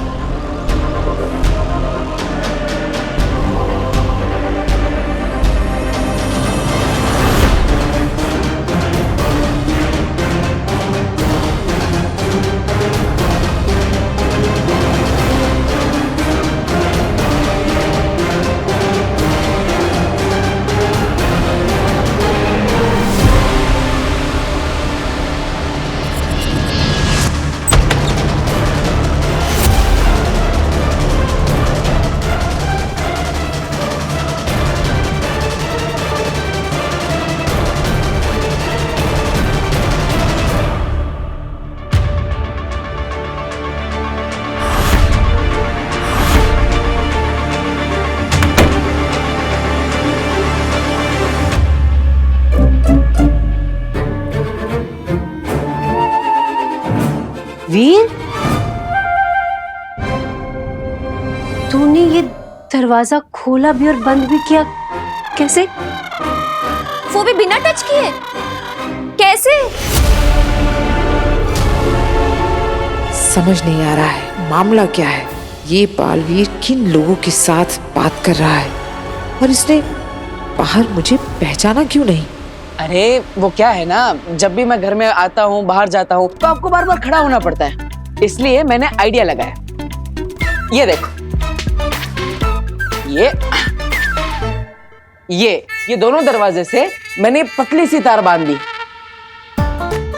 वीर, तूने ये दरवाजा खोला भी और बंद भी किया, कैसे? वो भी बिना टच किए? कैसे? समझ नहीं आ रहा है मामला क्या है। ये बालवीर किन लोगों के साथ बात कर रहा है और इसने बाहर मुझे पहचाना क्यों नहीं? अरे वो क्या है ना, जब भी मैं घर में आता हूँ, बाहर जाता हूँ, तो आपको बार बार खड़ा होना पड़ता है। इसलिए मैंने आइडिया लगाया। ये देखो, ये दोनों दरवाजे से मैंने पतली सी तार बांध दी।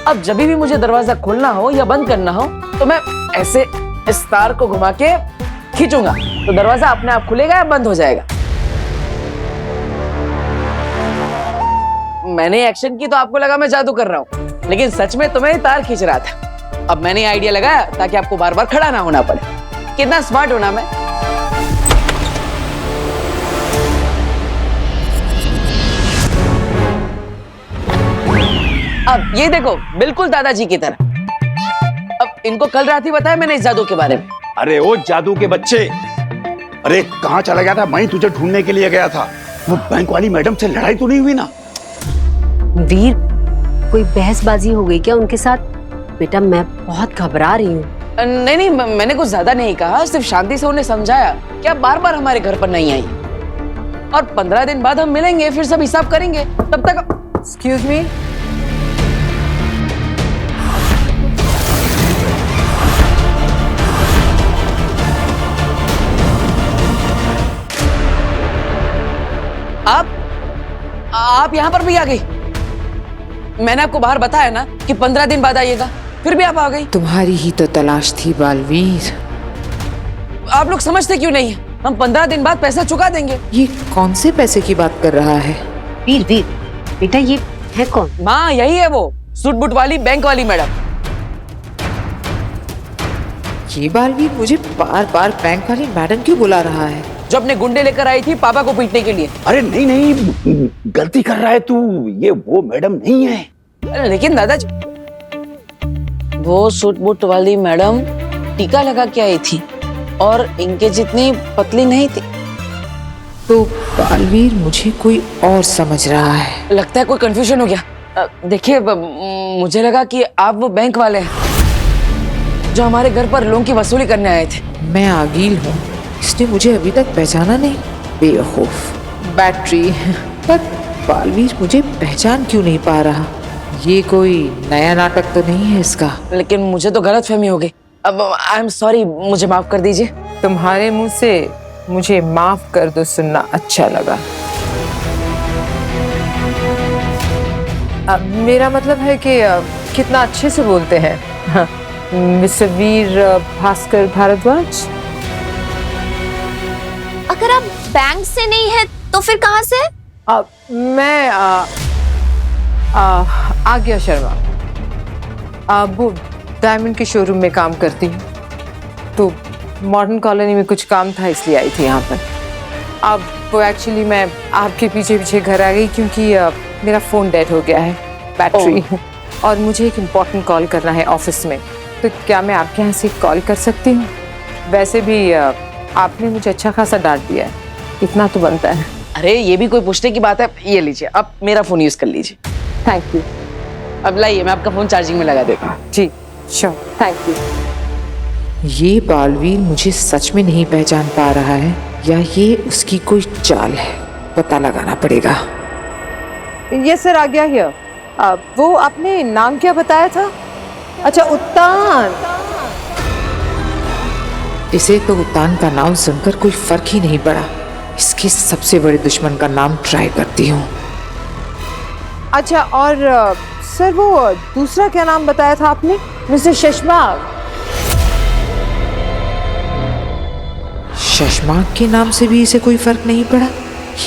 अब जब भी मुझे दरवाजा खोलना हो या बंद करना हो तो मैं ऐसे इस तार को घुमा के खींचूंगा तो दरवाजा अपने आप खुलेगा या बंद हो जाएगा। मैंने एक्शन की तो आपको लगा मैं जादू कर रहा हूं, लेकिन सच में तो मैं तार खींच रहा था। अब मैंने आइडिया लगाया ताकि आपको बार बार खड़ा ना होना पड़े। कितना स्मार्ट होना मैं। अब ये देखो, बिल्कुल दादाजी की तरह। अब इनको कल रात ही बताया मैंने इस जादू के बारे में। अरे ओ जादू के बच्चे, अरे कहाँ चला गया था? मैं तुझे ढूंढने के लिए गया था। वो बैंक वाली मैडम से लड़ाई तो नहीं हुई ना? वीर, कोई बहसबाजी हो गई क्या उनके साथ? बेटा मैं बहुत घबरा रही हूँ। नहीं, मैंने कुछ ज्यादा नहीं कहा, सिर्फ शांति से उन्हें समझाया कि आप बार बार हमारे घर पर नहीं आई और 15 दिन बाद हम मिलेंगे, फिर सब हिसाब करेंगे। तब तक एक्सक्यूज मी, आप यहाँ पर भी आ गई। मैंने आपको बाहर बताया ना कि 15 दिन बाद आइएगा, फिर भी आप आ गई। तुम्हारी ही तो तलाश थी बालवीर। आप लोग समझते क्यों नहीं है? हम 15 दिन बाद पैसा चुका देंगे। ये कौन से पैसे की बात कर रहा है? वीर बेटा ये है कौन? माँ यही है वो सूट बूट वाली बैंक वाली मैडम। ये बालवीर मुझे बार बार बैंक वाली मैडम क्यों बुला रहा है? जो अपने गुंडे लेकर आई थी पापा को पीटने के लिए। अरे नहीं, गलती कर रहा है तू। ये वो मैडम नहीं है। लेकिन दादाजी, वो सूट बूट वाली मैडम टीका लगा के आई थी और इनके जितनी पतली नहीं थी। तो बालवीर मुझे कोई और समझ रहा है। लगता है कोई कंफ्यूजन हो गया। देखिए, मुझे लगा कि आप वो बैंक वाले हैं जो हमारे घर पर लोन की वसूली करने आए थे। मैं आगील हूँ, इसने मुझे अभी तक पहचाना नहीं। बेवकूफ बैटरी। पर बालवीर मुझे पहचान क्यों नहीं पा रहा? ये कोई नया नाटक तो नहीं है इसका? लेकिन मुझे तो गलतफहमी हो गई। अब आई एम सॉरी, मुझे माफ कर दीजिए। तुम्हारे मुंह से मुझे माफ कर दो सुनना अच्छा लगा। मेरा मतलब है कि कितना अच्छे से बोलते हैं। मिस्टर वीर भास्कर भारद्वाज। अगर आप बैंक से नहीं है तो फिर कहाँ से? मैं आज्ञा शर्मा, वो डायमंड के शोरूम में काम करती हूँ। तो मॉडर्न कॉलोनी में कुछ काम था इसलिए आई थी यहाँ पर। अब वो एक्चुअली मैं आपके पीछे पीछे घर आ गई क्योंकि मेरा फ़ोन डेड हो गया है, बैटरी। और मुझे एक इम्पोर्टेंट कॉल करना है ऑफिस में। तो क्या मैं आपके यहाँ से कॉल कर सकती हूँ? वैसे भी आपने मुझे अच्छा खासा डांट दिया है, इतना तो बनता है। अरे ये भी कोई पूछने की बात है? ये लीजिए, आप मेरा फ़ोन यूज़ कर लीजिए। Thank you. अब लाइए, मैं आपका फ़ोन चार्जिंग में लगा देता हूँ। जी श्योर, थैंक यू। ये बालवीर मुझे सच में नहीं पहचान पा रहा है या ये उसकी कोई चाल है, पता लगाना पड़ेगा। यस सर, आ गया हियर। वो आपने नाम क्या बताया था? अच्छा, उत्तान। इसे तो उत्तान का नाम सुनकर कोई फर्क ही नहीं पड़ा। इसके सबसे बड़े दुश्मन का नाम ट्राई करती हूँ। अच्छा, और सर वो दूसरा क्या नाम बताया था आपने? मिस्टर शशमाग। शशमाग के नाम से भी इसे कोई फर्क नहीं पड़ा।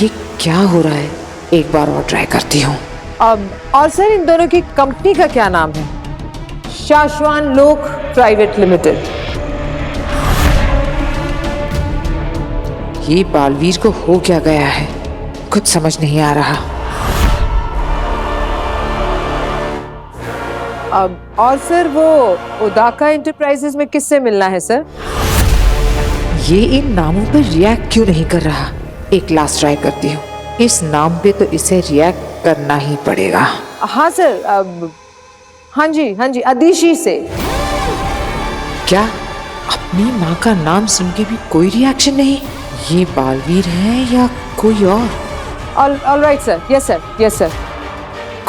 ये क्या हो रहा है? एक बार और ट्राई करती हूँ। और सर इन दोनों की कंपनी का क्या नाम है? शाश्वान लोक प्राइवेट लिमिटेड। ये बालवीर को हो क्या गया है, कुछ समझ नहीं आ रहा। और सर वो उदाका एंटरप्राइजेस में किससे मिलना है सर? ये इन नामों पर रिएक्ट क्यों नहीं कर रहा? एक लास्ट ट्राई करती हूँ। इस नाम पे तो इसे रिएक्ट करना ही पड़ेगा। हाँ सर, हाँ जी, अदिशी से। क्या अपनी माँ का नाम सुन के भी कोई रिएक्शन नहीं? ये बालवीर है या कोई और? All right sir, yes sir.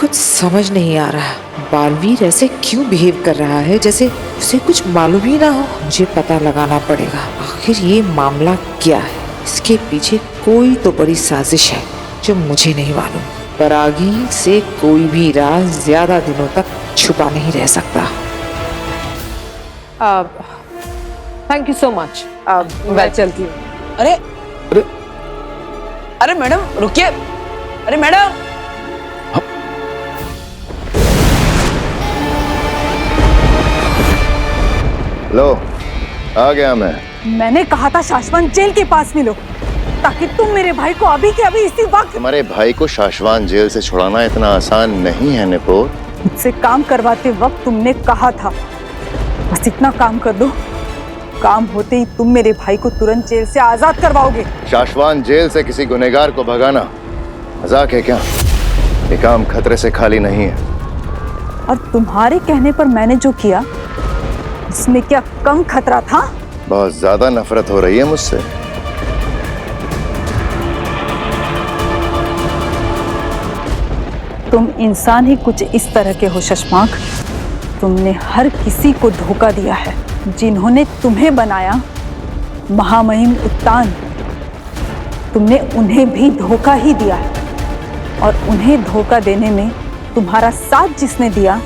कुछ समझ नहीं आ रहा। बालवीर ऐसे क्यों बिहेव कर रहा है जैसे उसे कुछ मालूम ही ना हो। मुझे पता लगाना पड़ेगा आखिर ये मामला क्या है। इसके पीछे कोई तो बड़ी साजिश है जो मुझे नहीं मालूम। परागी से कोई भी राज ज्यादा दिनों तक छुपा नहीं रह सकता। Thank you so much. मैं चलती हूँ। अरे अरे मैडम रुकिए। अरे मैडम लो आ गया मैं। मैंने कहा था शाश्वत जेल के पास मिलो ताकि तुम मेरे भाई को अभी के अभी इसी वक्त। तुम्हारे भाई को शाश्वत जेल से छुड़ाना इतना आसान नहीं है निपोर। मुझसे काम करवाते वक्त तुमने कहा था बस इतना काम कर दो, काम होते ही तुम मेरे भाई को तुरंत जेल से आजाद करवाओगे। शाश्वत जेल से किसी गुनहगार को भगाना मजाक है क्या? ये काम खतरे से खाली नहीं है। और तुम्हारे कहने पर मैंने जो किया इसमें क्या कम खतरा था? बहुत ज्यादा नफरत हो रही है मुझसे। तुम इंसान ही कुछ इस तरह के हो शशांक। तुमने हर किसी को धोखा दिया है। जिन्होंने तुम्हें बनाया महामहिम उत्तान, तुमने उन्हें भी धोखा ही दिया है। और उन्हें धोखा देने में तुम्हारा साथ जिसने दिया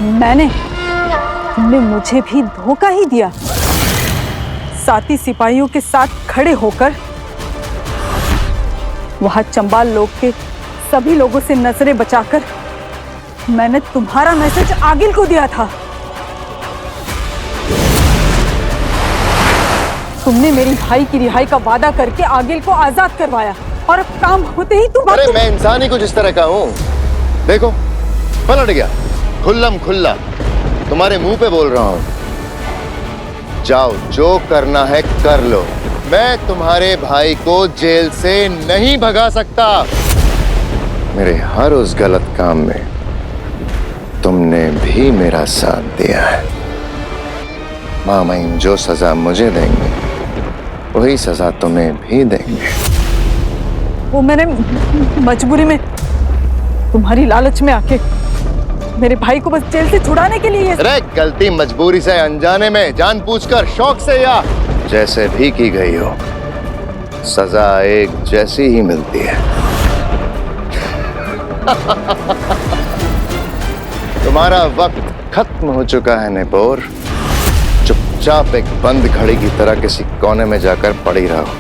मैंने, तुमने मुझे भी धोखा ही दिया। साथी सिपाहियों के साथ खड़े होकर वहां चंबाल लोग के सभी लोगों से नजरें बचाकर मैंने तुम्हारा मैसेज आगिल को दिया था। तुमने मेरी भाई की रिहाई का वादा करके आगिल को आजाद करवाया और अब काम होते ही तुम। अरे मैं इंसान ही कुछ इस तरह का हूँ। देखो पलट गया खुल्लम खुल्ला, तुम्हारे मुंह पे बोल रहा हूँ। जाओ जो करना है कर लो। मैं तुम्हारे भाई को जेल से नहीं भगा सकता। मेरे हर उस गलत काम में तुमने भी मेरा साथ दिया है। मामईन जो सजा मुझे देंगे वही सजा तुम्हें भी देंगे। वो मैंने मजबूरी में तुम्हारी लालच में आके मेरे भाई को बस जेल से छुड़ाने के लिए। अरे गलती मजबूरी से, अनजाने में, जानबूझकर, शौक से या जैसे भी की गई हो, सजा एक जैसी ही मिलती है। तुम्हारा वक्त खत्म हो चुका है निपोर। चुपचाप एक बंद घड़ी की तरह किसी कोने में जाकर पड़ी रहो।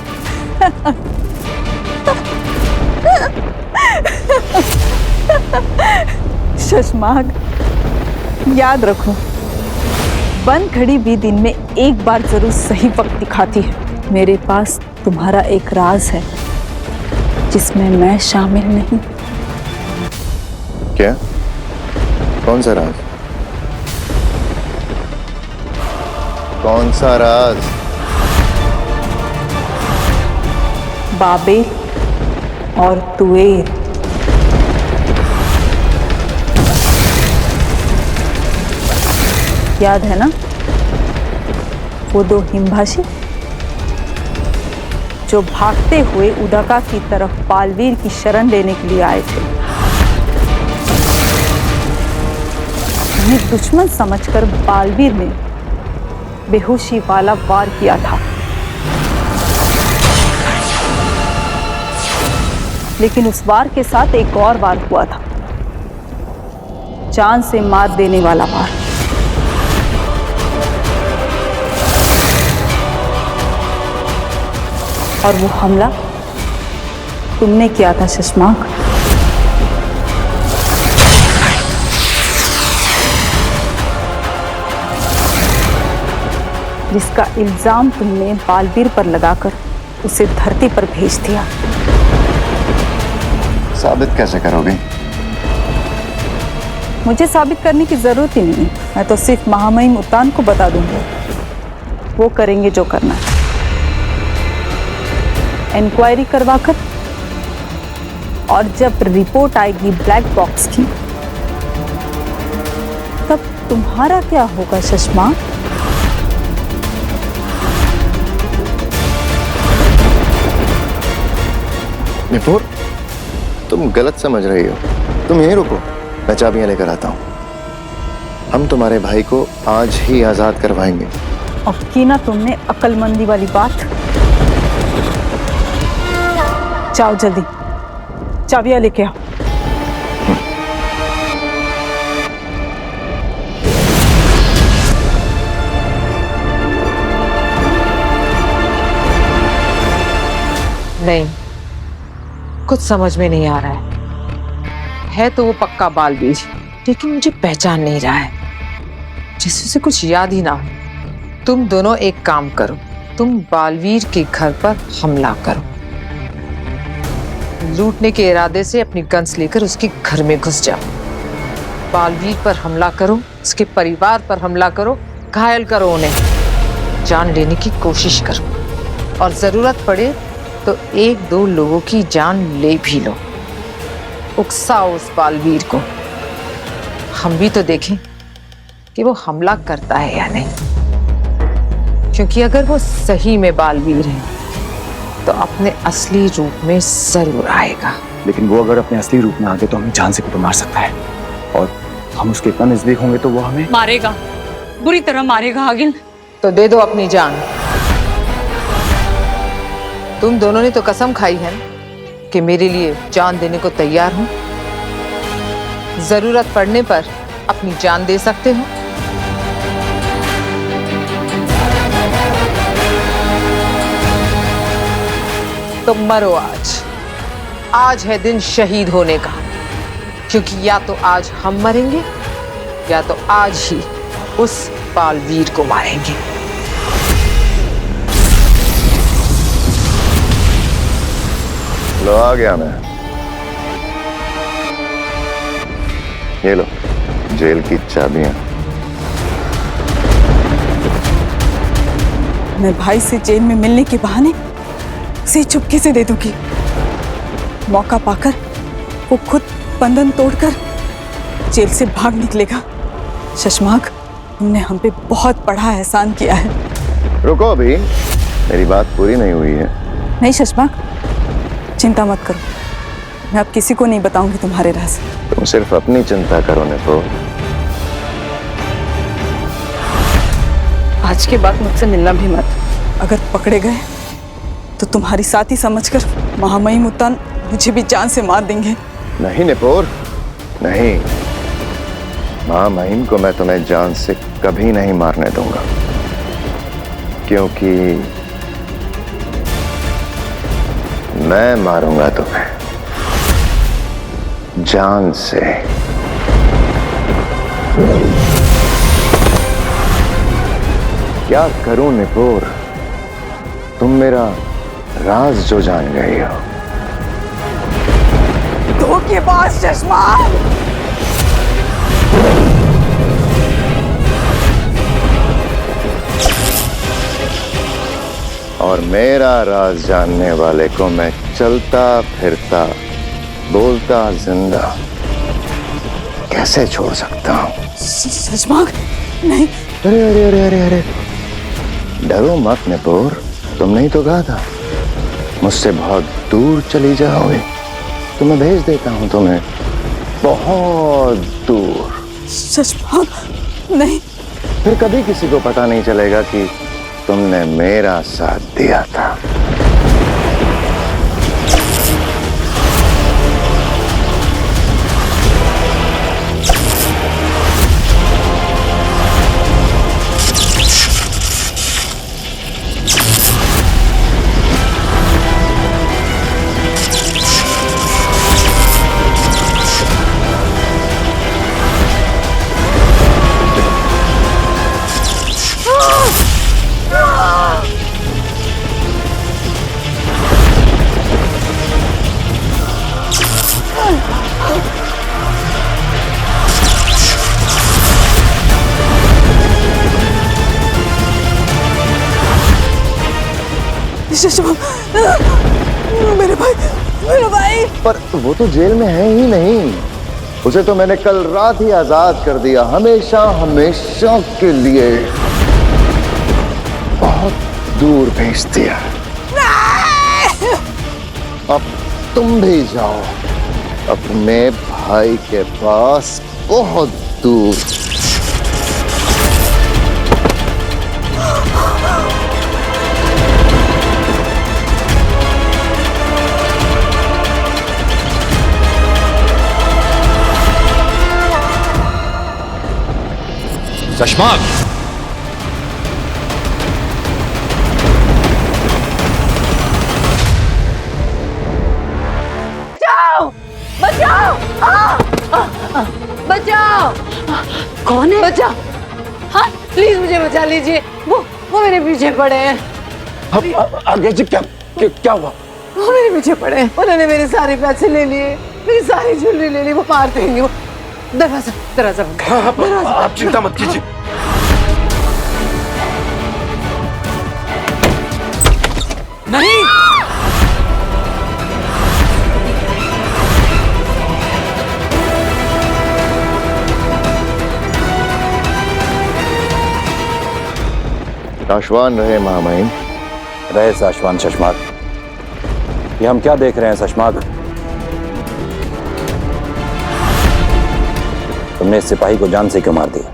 शशांक याद रखो, बंद घड़ी भी दिन में एक बार जरूर सही वक्त दिखाती है। मेरे पास तुम्हारा एक राज है जिसमें मैं शामिल नहीं। क्या? कौन सा राज? कौन सा राज? बाबेल और तुएर। याद है ना वो दो हिमभाषी जो भागते हुए उदका की तरफ बालवीर की शरण लेने के लिए आए थे। उन्हें दुश्मन समझकर बालवीर ने बेहोशी वाला वार किया था, लेकिन उस वार के साथ एक और वार हुआ था, जान से मार देने वाला वार। और वो हमला तुमने किया था शशांक। जिसका इल्जाम तुमने बालवीर पर लगाकर उसे धरती पर भेज दिया। साबित कैसे करोगे? मुझे साबित करने की जरूरत ही नहीं, मैं तो सिर्फ महामहिम उत्तान को बता दूंगा, वो करेंगे जो करना है। इंक्वायरी करवाकर और जब रिपोर्ट आएगी ब्लैक बॉक्स की तब तुम्हारा क्या होगा शशांक? निपोर, तुम गलत समझ रही हो। तुम यहीं रुको, मैं चाबियां लेकर आता हूँ। हम तुम्हारे भाई को आज ही आजाद करवाएंगे। अब की ना तुमने अक्लमंदी वाली बात। जाओ जल्दी, चाबियां लेके आओ। नहीं, कुछ समझ में नहीं आ रहा है तो वो पक्का बालवीर, लेकिन मुझे पहचान नहीं रहा है, जैसे उसे कुछ याद ही ना हो। तुम दोनों एक काम करो, तुम बालवीर के घर पर हमला करो, लूटने के इरादे से अपनी गन्स लेकर उसके घर में घुस जाओ। बालवीर पर हमला करो, उसके परिवार पर हमला करो, घायल करो उन्हें, जान लेने की कोशिश करो और जरूरत पड़े तो 1-2 लोगों की जान ले भी लो। उकसाओ उस बालवीर को, हम भी तो देखें कि वो हमला करता है या नहीं, क्योंकि अगर वो सही में बालवीर है तो अपने असली रूप में जरूर आएगा। लेकिन वो अगर अपने असली रूप में आ गए तो हमें जान से भी तो मार सकता है, और हम उसके इतना नजदीक होंगे तो वो हमें मारेगा, बुरी तरह मारेगा आगिल। तो दे दो अपनी जान। तुम दोनों ने तो कसम खाई है कि मेरे लिए जान देने को तैयार हो, जरूरत पड़ने पर अपनी जान दे सकते हो। तो मरो आज है दिन शहीद होने का, क्योंकि या तो आज हम मरेंगे या तो आज ही उस बालवीर को मारेंगे। लो आ गया मैं। ये लो जेल की चाबियां। मैं भाई से जेल में मिलने के बहाने उसे चुपके से दे दूंगी। मौका पाकर वो खुद बंधन तोड़कर जेल से भाग निकलेगा। शशमाक, तुमने हम पे बहुत बड़ा एहसान किया है। रुको, अभी मेरी बात पूरी नहीं हुई है। नहीं शशमाक, चिंता मत करो, मैं अब किसी को नहीं बताऊंगी तुम्हारे राज। तुम सिर्फ अपनी चिंता करो निपो। आज के बाद मुझसे मिलना भी मत। अगर पकड़े गए तो तुम्हारी साथी समझकर महामहिम उत्तान मुझे भी जान से मार देंगे। नहीं निपोर, नहीं, महामहिम को मैं तुम्हें जान से कभी नहीं मारने दूंगा, क्योंकि मैं मारूंगा तुम्हें जान से। क्या करूं निपोर, तुम मेरा राज जो जान गई हो। धोखेबाज चश्मा। और मेरा राज जानने वाले को मैं चलता फिरता बोलता जिंदा कैसे छोड़ सकता हूँ। शशमाक, नहीं। अरे अरे अरे अरे अरे, डरो मत निपोर, तुमने ही तो कहा था मुझसे बहुत दूर चली जाओगे, तो मैं भेज देता हूँ तुम्हें बहुत दूर। शशमाक, नहीं। फिर कभी किसी को पता नहीं चलेगा कि तुमने मेरा साथ दिया था। मेरे भाई। पर वो तो जेल में है ही नहीं, उसे तो मैंने कल रात ही आजाद कर दिया, हमेशा हमेशा के लिए बहुत दूर भेज दिया। अब तुम भी जाओ अपने भाई के पास बहुत दूर। चश्माक, बचाओ! बचाओ! कौन है? बचाओ! हाँ, प्लीज मुझे बचा लीजिए। वो मेरे पीछे पड़े हैं। आगे जी क्या हुआ? वो मेरे पीछे पड़े हैं। उन्होंने मेरे सारे पैसे ले लिए, मेरी सारी ज्वेलरी ले ली। वो मार देंगे। वो दरवाजा बंद करो। आप चिंता मत कीजिए। नहीं, साशवान रहे महामहिम। रहे साशवान चश्माक। ये हम क्या देख रहे हैं चश्माक? तुमने इस सिपाही को जान से क्यों मार दिया?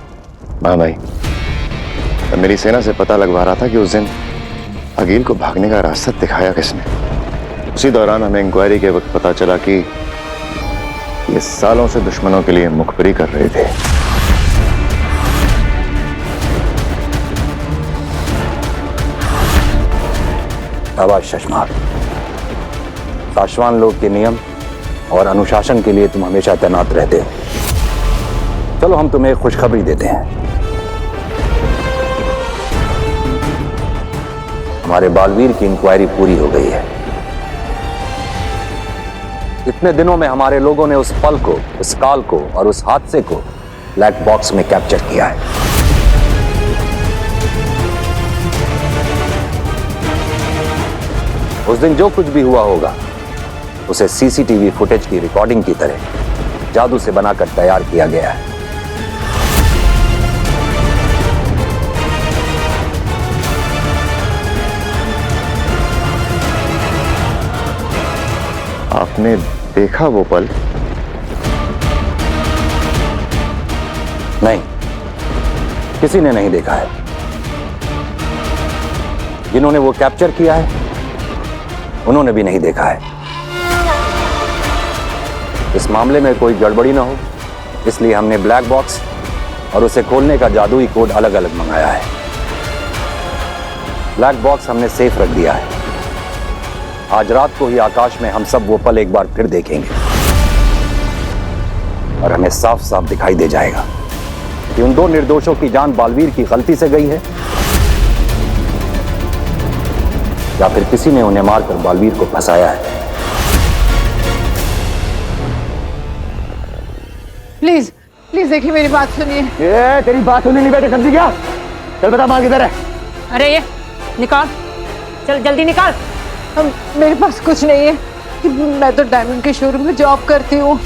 महामहिम, तब मेरी सेना से पता लगवा रहा था कि उस दिन अकील को भागने का रास्ता दिखाया किसने। उसी दौरान हमें इंक्वायरी के वक्त पता चला कि ये सालों से दुश्मनों के लिए मुखबरी कर रहे थे। शाबाश चश्माक। साशवान लोग के नियम और अनुशासन के लिए तुम हमेशा तैनात रहते हो। चलो हम तुम्हें एक खुशखबरी देते हैं। हमारे बालवीर की इंक्वायरी पूरी हो गई है। इतने दिनों में हमारे लोगों ने उस पल को, उस काल को और उस हादसे को ब्लैक बॉक्स में कैप्चर किया है। उस दिन जो कुछ भी हुआ होगा उसे सीसीटीवी फुटेज की रिकॉर्डिंग की तरह जादू से बनाकर तैयार किया गया है। आपने देखा वो पल? नहीं, किसी ने नहीं देखा है। जिन्होंने वो कैप्चर किया है उन्होंने भी नहीं देखा है। इस मामले में कोई गड़बड़ी ना हो इसलिए हमने ब्लैक बॉक्स और उसे खोलने का जादुई कोड अलग अलग मंगाया है। ब्लैक बॉक्स हमने सेफ रख दिया है। आज रात को ही आकाश में हम सब वो पल एक बार फिर देखेंगे और हमें साफ साफ दिखाई दे जाएगा कि उन दो निर्दोषों की जान बालवीर की गलती से गई है या फिर किसी ने उन्हें मारकर बालवीर को फंसाया है। प्लीज प्लीज देखिए, मेरी बात सुनिए। ये तेरी बात सुनने नहीं बैठे, समझी क्या? चल बता माल किधर है? अरे ये निकाल, चल जल्दी निकाल। मेरे पास कुछ नहीं है। मैं तो डायमंड के शोरूम में जॉब करती हूँ।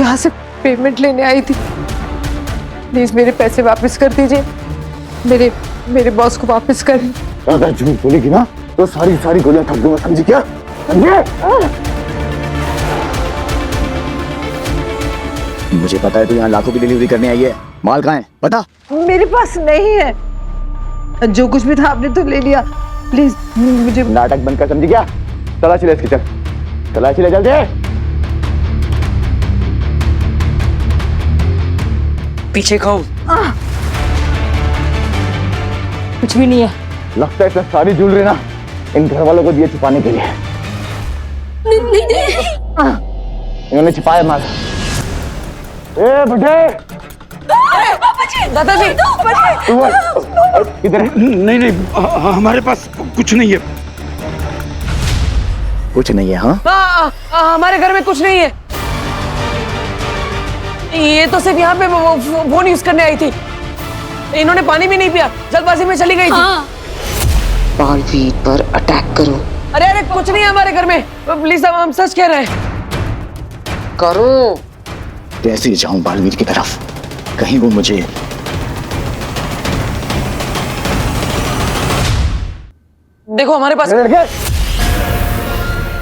यहाँ से पेमेंट लेने आई थी। प्लीज मेरे पैसे वापस कर दीजिए। मेरे बॉस को वापस करें। अगर झूठ बोलेगी ना तो सारी गोलियां ठग दूंगा, समझी क्या? समझे? मुझे पता है तू यहाँ लाखों की डिलीवरी करने आई है। माल कहाँ है बता। मेरे पास नहीं है। जो कुछ भी था आपने तो ले लिया। प्लीज मुझे। नाटक बंद कर, समझी क्या? तलाशी ले इसकी, चल तलाशी ले जल्दी। पीछे खाओ। कुछ भी नहीं है। लगता है इसमें सारी ज्वेलरी ना इन घर वालों को दिए छुपाने के लिए। इन्होंने छिपाया माल। ए बुढ़े, दादाजी किधर है? नहीं हमारे पास कुछ नहीं है। कुछ नहीं है? हाँ हमारे घर में कुछ नहीं है। ये तो सिर्फ यहाँ पे फोन यूज करने आई थी। इन्होंने पानी भी नहीं पिया, जल्दबाजी में चली गई थी। बालवीर पर अटैक करो। अरे कुछ नहीं है हमारे घर में। प्लीज हम सच कह रहे हैं। करो। कैसे जाऊं बालवीर की तरफ? कहीं वो मुझे देखो हमारे पास।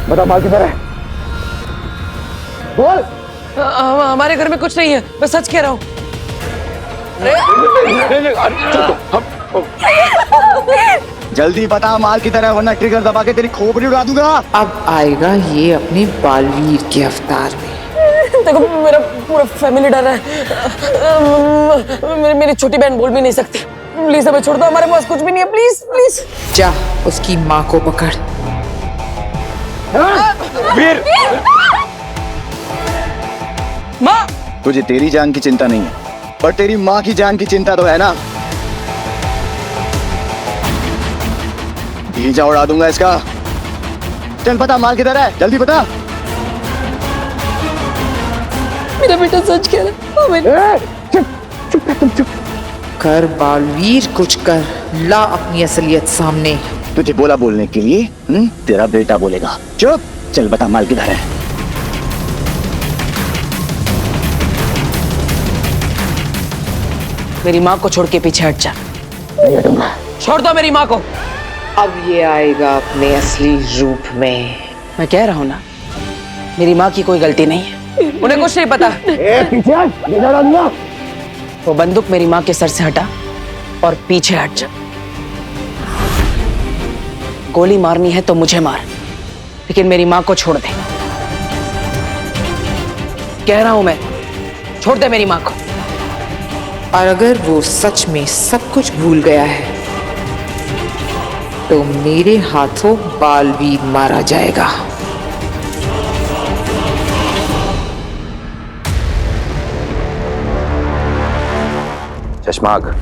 बता माल किधर है? बोल। हमारे घर में कुछ नहीं है, मैं सच कह रहा हूँ। जल्दी बता माल की तरह, वरना ट्रिगर दबा के तेरी खोपड़ी उड़ा दूंगा। अब आएगा ये अपने बालवीर के अवतार में। देखो मेरा पूरा फैमिली डर रहा है। मेरी छोटी बहन बोल भी नहीं सकती। प्लीज हमें छोड़ दो, हमारे पास कुछ भी नहीं है। प्लीज प्लीज जा उसकी माँ को पकड़। वीर! माँ! तुझे तेरी जान की चिंता नहीं है, पर तेरी माँ की जान की चिंता तो है ना। भीजा उड़ा दूंगा इसका। चल बता माल किधर है, जल्दी बता। मेरा बेटा सच कह रहा है। चुप। कर बालवीर, कुछ कर, ला अपनी असलियत सामने। तुझे बोला बोलने के लिए, तेरा बेटा बोलेगा। चुप। चल बता माल किधर है। मेरी माँ को छोड़ के पीछे हट जा। नहीं हटूंगा। छोड़ दो मेरी माँ को। अब ये आएगा अपने असली रूप में। मैं कह रहा हूँ ना, मेरी माँ की कोई गलती नहीं है, उन्हें कुछ नहीं पता। वो बंदूक मेरी माँ के सर से हटा और पीछे हट जा। गोली मारनी है तो मुझे मार, लेकिन मेरी माँ को छोड़ दे। कह रहा हूं मैं, छोड़ दे मेरी माँ को। और अगर वो सच में सब कुछ भूल गया है तो मेरे हाथों बालवीर मारा जाएगा। चश्माक।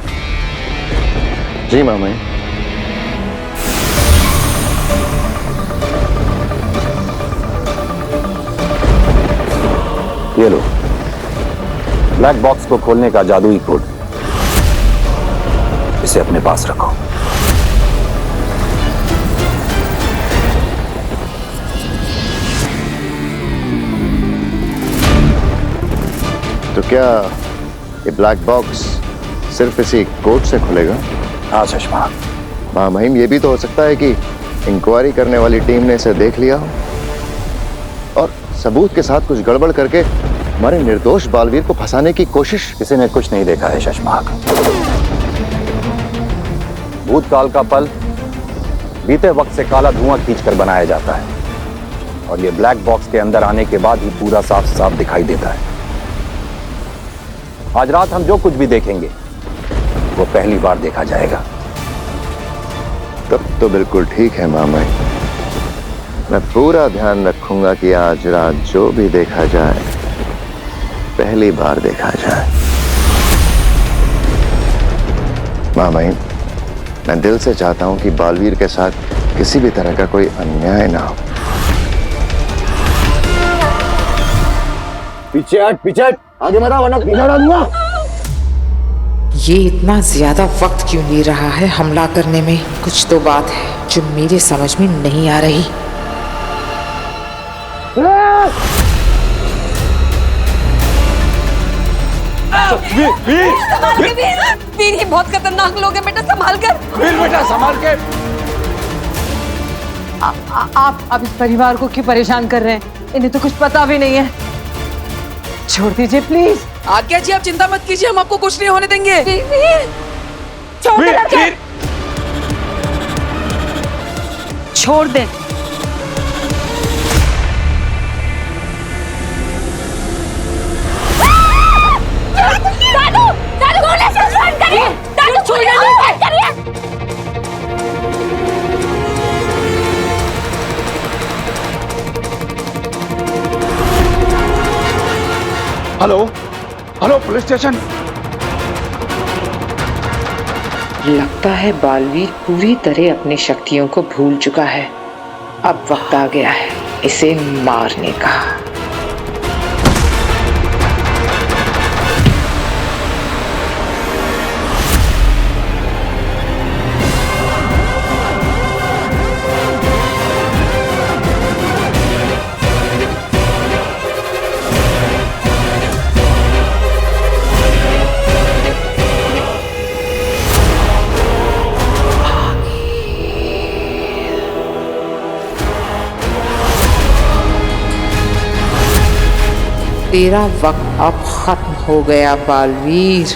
जी मामा। ये लो, ब्लैक बॉक्स को खोलने का जादुई कोड। इसे अपने पास रखो। तो क्या ये ब्लैक बॉक्स सिर्फ इसी कोड से खुलेगा? हाँ चश्मा। मां महिम, ये भी तो हो सकता है कि इंक्वायरी करने वाली टीम ने इसे देख लिया हो और सबूत के साथ कुछ गड़बड़ करके हमारे निर्दोष बालवीर को फंसाने की कोशिश। किसी ने कुछ नहीं देखा है शशमाक। भूतकाल का पल बीते वक्त से काला धुआं खींचकर बनाया जाता है, और ये ब्लैक बॉक्स के अंदर आने के बाद ही पूरा साफ साफ दिखाई देता है। आज रात हम जो कुछ भी देखेंगे वो पहली बार देखा जाएगा। तब तो बिल्कुल ठीक है मामा। मैं पूरा ध्यान रखूंगा कि आज रात जो भी देखा जाए पहली बार देखा जाए। मामा, मैं दिल से चाहता हूं कि बालवीर के साथ किसी भी तरह का कोई अन्याय ना हो। पीछे हट, आगे मत आ, वरना पीछे उड़ा दूंगा। ये इतना ज्यादा वक्त क्यों ले रहा है हमला करने में? कुछ तो बात है जो मेरे समझ में नहीं आ रही। वीर ये बहुत खतरनाक लोग हैं, बेटा संभाल कर। वीर बेटा संभाल के। आप इस परिवार को क्यों परेशान कर रहे हैं? इन्हें तो कुछ पता भी नहीं है। छोड़ दीजिए प्लीज। आज्ञा जी, आप चिंता मत कीजिए, हम आपको कुछ नहीं होने देंगे। छोड़ दे। Hello police station. लगता है बालवीर पूरी तरह अपनी शक्तियों को भूल चुका है। अब वक्त आ गया है इसे मारने का। तेरा वक्त अब खत्म हो गया बालवीर।